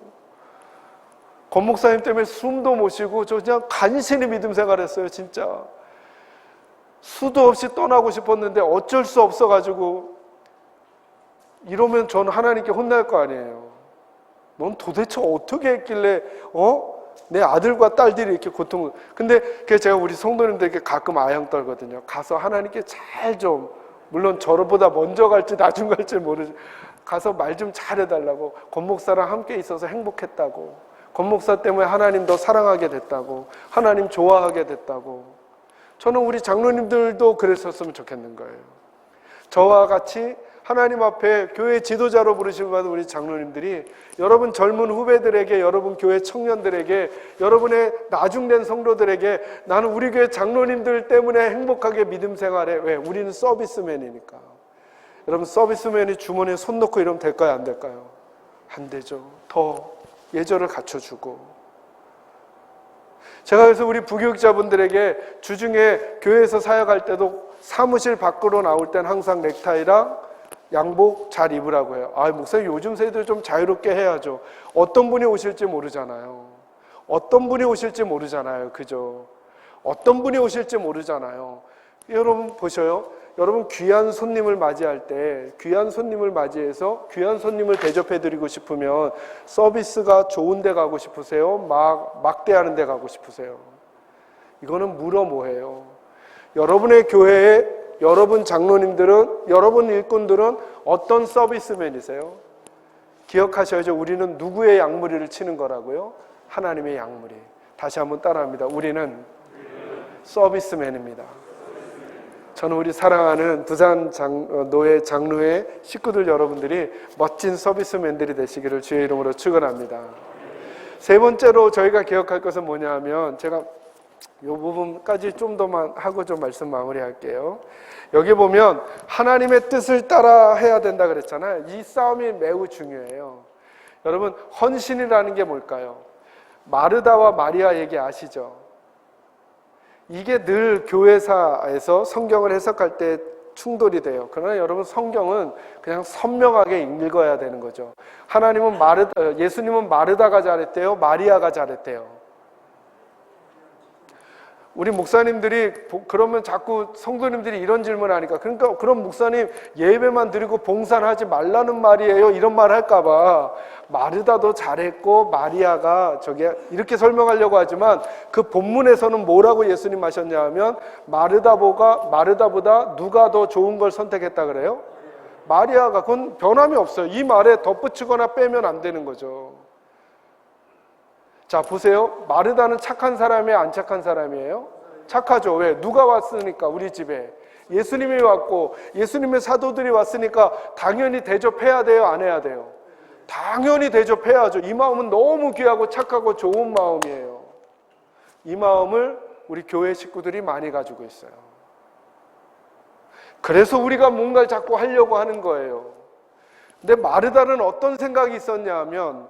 권목사님 때문에 숨도 못 쉬고 저 그냥 간신히 믿음생활 했어요, 진짜. 수도 없이 떠나고 싶었는데 어쩔 수 없어가지고. 이러면 저는 하나님께 혼날 거 아니에요. 넌 도대체 어떻게 했길래 내 아들과 딸들이 이렇게 고통을. 근데 제가 우리 성도님들에게 가끔 아양 떨거든요. 가서 하나님께 잘 좀, 물론 저보다 먼저 갈지 나중 갈지 모르지, 가서 말 좀 잘해달라고. 권목사랑 함께 있어서 행복했다고, 권목사 때문에 하나님 더 사랑하게 됐다고, 하나님 좋아하게 됐다고. 저는 우리 장로님들도 그랬었으면 좋겠는 거예요. 저와 같이 하나님 앞에 교회 지도자로 부르심을 받은 우리 장로님들이 여러분 젊은 후배들에게, 여러분 교회 청년들에게, 여러분의 나중된 성도들에게 나는 우리 교회 장로님들 때문에 행복하게 믿음 생활해. 왜? 우리는 서비스맨이니까. 여러분, 서비스맨이 주머니에 손 넣고 이러면 될까요? 안 될까요? 안 되죠. 더 예절을 갖춰주고. 제가 그래서 우리 부교육자분들에게 주중에 교회에서 사역할 때도 사무실 밖으로 나올 땐 항상 넥타이랑 양복 잘 입으라고 해요. 목사님, 요즘 세대들 좀 자유롭게 해야죠. 어떤 분이 오실지 모르잖아요. 어떤 분이 오실지 모르잖아요. 그죠? 어떤 분이 오실지 모르잖아요. 여러분 보셔요. 여러분 귀한 손님을 맞이할 때, 귀한 손님을 맞이해서 귀한 손님을 대접해드리고 싶으면 서비스가 좋은 데 가고 싶으세요? 막대하는 데 가고 싶으세요? 이거는 물어 뭐해요. 여러분의 교회에 여러분 장로님들은, 여러분 일꾼들은 어떤 서비스맨이세요? 기억하셔야죠. 우리는 누구의 양무리를 치는 거라고요? 하나님의 양무리. 다시 한번 따라합니다. 우리는 서비스맨입니다. 저는 우리 사랑하는 부산 노회 장로회 식구들 여러분들이 멋진 서비스맨들이 되시기를 주의 이름으로 축원합니다. 세 번째로 저희가 기억할 것은 뭐냐 하면, 제가 이 부분까지 좀 더만 하고 좀 말씀 마무리할게요. 여기 보면 하나님의 뜻을 따라 해야 된다 그랬잖아요. 이 싸움이 매우 중요해요. 여러분, 헌신이라는 게 뭘까요? 마르다와 마리아 얘기 아시죠? 이게 늘 교회사에서 성경을 해석할 때 충돌이 돼요. 그러나 여러분, 성경은 그냥 선명하게 읽어야 되는 거죠. 예수님은 마르다가 잘했대요? 마리아가 잘했대요? 우리 목사님들이 그러면 자꾸 성도님들이 이런 질문을 하니까, 그러니까 그럼 목사님 예배만 드리고 봉사는 하지 말라는 말이에요? 이런 말 할까봐 마르다도 잘했고 마리아가 이렇게 설명하려고 하지만, 그 본문에서는 뭐라고 예수님 하셨냐 하면, 마르다보다 누가 더 좋은 걸 선택했다 그래요? 마리아가. 그건 변함이 없어요. 이 말에 덧붙이거나 빼면 안 되는 거죠. 자, 보세요. 마르다는 착한 사람이에요? 안 착한 사람이에요? 착하죠. 왜? 누가 왔으니까, 우리 집에. 예수님이 왔고, 예수님의 사도들이 왔으니까 당연히 대접해야 돼요? 안 해야 돼요? 당연히 대접해야죠. 이 마음은 너무 귀하고 착하고 좋은 마음이에요. 이 마음을 우리 교회 식구들이 많이 가지고 있어요. 그래서 우리가 뭔가를 자꾸 하려고 하는 거예요. 근데 마르다는 어떤 생각이 있었냐 하면,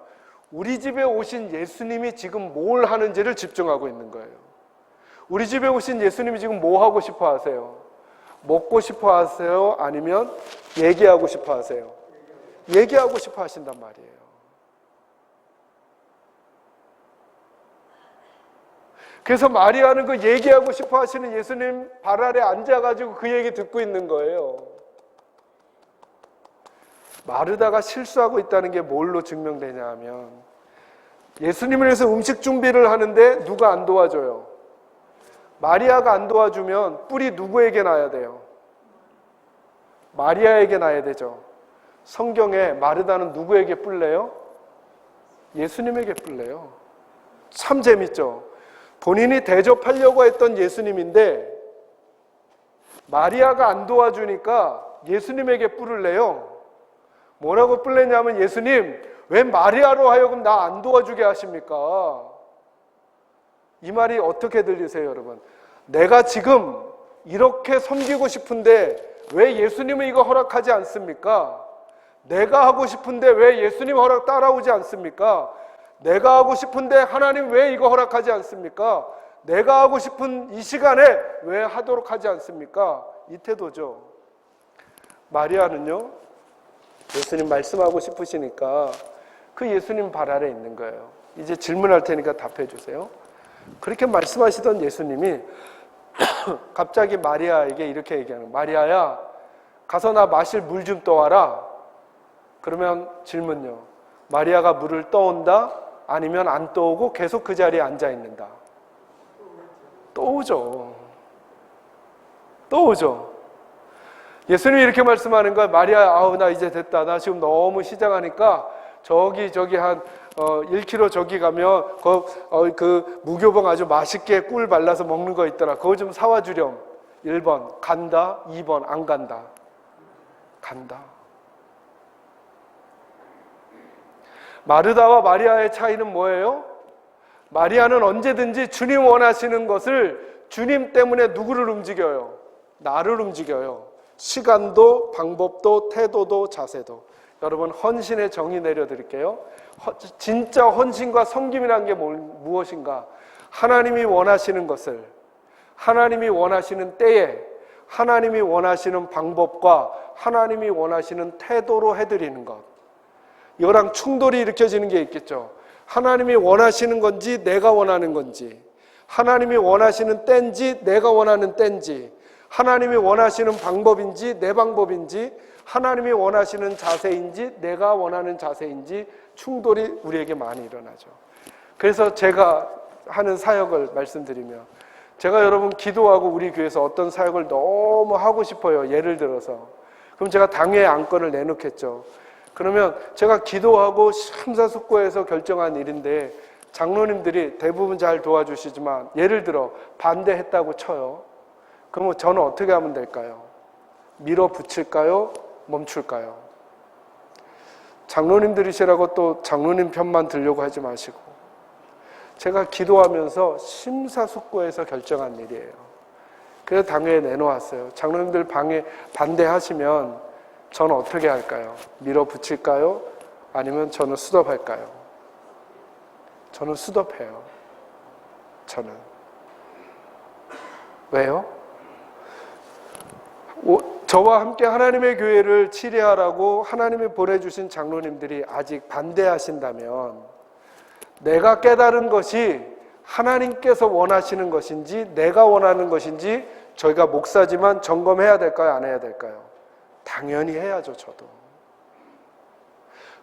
우리 집에 오신 예수님이 지금 뭘 하는지를 집중하고 있는 거예요. 우리 집에 오신 예수님이 지금 뭐 하고 싶어 하세요? 먹고 싶어 하세요? 아니면 얘기하고 싶어 하세요? 얘기하고 싶어 하신단 말이에요. 그래서 마리아는 그 얘기하고 싶어 하시는 예수님 발 아래 앉아가지고 그 얘기 듣고 있는 거예요. 마르다가 실수하고 있다는 게 뭘로 증명되냐 하면, 예수님을 위해서 음식 준비를 하는데 누가 안 도와줘요? 마리아가 안 도와주면 뿔이 누구에게 나야 돼요? 마리아에게 나야 되죠. 성경에 마르다는 누구에게 뿔래요? 예수님에게 뿔래요. 참 재밌죠? 본인이 대접하려고 했던 예수님인데 마리아가 안 도와주니까 예수님에게 뿔을 내요. 뭐라고 뿔내냐면, 예수님, 왜 마리아로 하여금 나 안 도와주게 하십니까? 이 말이 어떻게 들리세요, 여러분? 내가 지금 이렇게 섬기고 싶은데 왜 예수님은 이거 허락하지 않습니까? 내가 하고 싶은데 왜 예수님 허락 따라오지 않습니까? 내가 하고 싶은데 하나님 왜 이거 허락하지 않습니까? 내가 하고 싶은 이 시간에 왜 하도록 하지 않습니까? 이 태도죠. 마리아는요, 예수님 말씀하고 싶으시니까 그 예수님 발 아래 있는 거예요. 이제 질문할 테니까 답해 주세요. 그렇게 말씀하시던 예수님이 갑자기 마리아에게 이렇게 얘기하는 거예요. 마리아야, 가서 나 마실 물 좀 떠와라. 그러면 질문요, 마리아가 물을 떠온다? 아니면 안 떠오고 계속 그 자리에 앉아 있는다? 떠오죠. 떠오죠. 예수님이 이렇게 말씀하는 거야. 마리아, 아우 나 이제 됐다. 나 지금 너무 시장하니까 저기 한 1km 저기 가면 그 무교봉 아주 맛있게 꿀 발라서 먹는 거 있더라. 그거 좀 사와 주렴. 1번 간다. 2번 안 간다. 간다. 마르다와 마리아의 차이는 뭐예요? 마리아는 언제든지 주님 원하시는 것을 주님 때문에 누구를 움직여요? 나를 움직여요. 시간도, 방법도, 태도도, 자세도. 여러분, 헌신의 정의 내려드릴게요. 진짜 헌신과 섬김이라는 게 무엇인가? 하나님이 원하시는 것을 하나님이 원하시는 때에 하나님이 원하시는 방법과 하나님이 원하시는 태도로 해드리는 것. 이거랑 충돌이 일으켜지는 게 있겠죠. 하나님이 원하시는 건지 내가 원하는 건지, 하나님이 원하시는 때인지 내가 원하는 때인지, 하나님이 원하시는 방법인지 내 방법인지, 하나님이 원하시는 자세인지 내가 원하는 자세인지 충돌이 우리에게 많이 일어나죠. 그래서 제가 하는 사역을 말씀드리면, 제가 여러분 기도하고 우리 교회에서 어떤 사역을 너무 하고 싶어요. 예를 들어서 그럼 제가 당회에 안건을 내놓겠죠. 그러면 제가 기도하고 심사숙고해서 결정한 일인데 장로님들이 대부분 잘 도와주시지만 예를 들어 반대했다고 쳐요. 그러면 저는 어떻게 하면 될까요? 밀어붙일까요? 멈출까요? 장로님들이시라고 또 장로님 편만 들려고 하지 마시고, 제가 기도하면서 심사숙고해서 결정한 일이에요. 그래서 당회에 내놓았어요. 장로님들 반대하시면 저는 어떻게 할까요? 밀어붙일까요? 아니면 저는 수덥할까요? 저는 수덥해요. 저는. 왜요? 저와 함께 하나님의 교회를 치리하라고 하나님이 보내주신 장로님들이 아직 반대하신다면, 내가 깨달은 것이 하나님께서 원하시는 것인지 내가 원하는 것인지 저희가 목사지만 점검해야 될까요? 안 해야 될까요? 당연히 해야죠. 저도.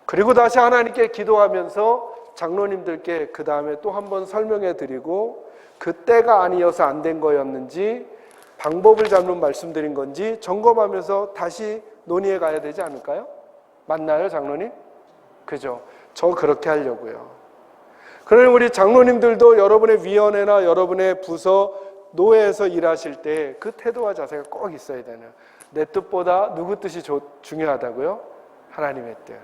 그리고 다시 하나님께 기도하면서 장로님들께 그 다음에 또 한 번 설명해 드리고, 그 때가 아니어서 안 된 거였는지 방법을 잘못 말씀드린 건지 점검하면서 다시 논의해 가야 되지 않을까요? 맞나요, 장로님? 그죠? 저 그렇게 하려고요. 그러면 우리 장로님들도 여러분의 위원회나 여러분의 부서, 노회에서 일하실 때 그 태도와 자세가 꼭 있어야 되는, 내 뜻보다 누구 뜻이 중요하다고요? 하나님의 뜻.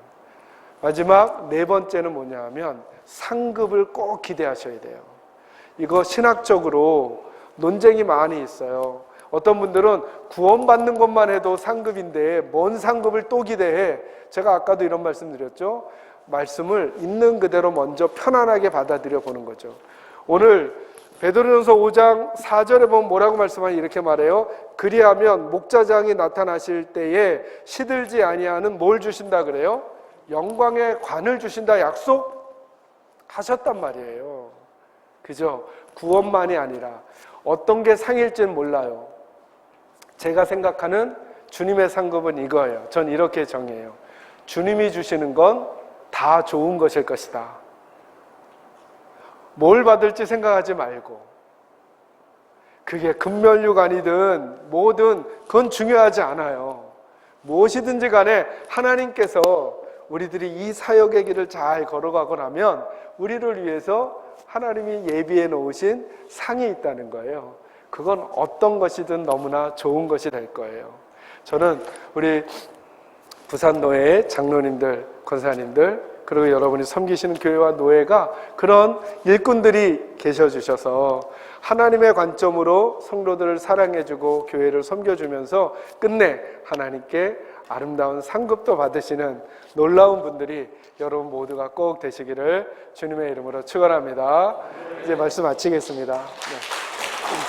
마지막 네 번째는 뭐냐 하면 상급을 꼭 기대하셔야 돼요. 이거 신학적으로 논쟁이 많이 있어요. 어떤 분들은 구원받는 것만 해도 상급인데 뭔 상급을 또 기대해? 제가 아까도 이런 말씀 드렸죠. 말씀을 있는 그대로 먼저 편안하게 받아들여 보는 거죠. 오늘 베드로전서 5장 4절에 보면 뭐라고 말씀하니 이렇게 말해요. 그리하면 목자장이 나타나실 때에 시들지 아니하는 뭘 주신다 그래요? 영광의 관을 주신다 약속하셨단 말이에요. 그죠? 구원만이 아니라 어떤 게 상일지는 몰라요. 제가 생각하는 주님의 상급은 이거예요. 전 이렇게 정해요. 주님이 주시는 건 다 좋은 것일 것이다. 뭘 받을지 생각하지 말고, 그게 금면류관이든 뭐든 그건 중요하지 않아요. 무엇이든지 간에 하나님께서 우리들이 이 사역의 길을 잘 걸어가고 나면 우리를 위해서 하나님이 예비해 놓으신 상이 있다는 거예요. 그건 어떤 것이든 너무나 좋은 것이 될 거예요. 저는 우리 부산노회의 장로님들, 권사님들, 그리고 여러분이 섬기시는 교회와 노회가 그런 일꾼들이 계셔주셔서 하나님의 관점으로 성도들을 사랑해주고 교회를 섬겨주면서 끝내 하나님께 아름다운 상급도 받으시는 놀라운 분들이 여러분 모두가 꼭 되시기를 주님의 이름으로 축원합니다. 이제 말씀 마치겠습니다. 네.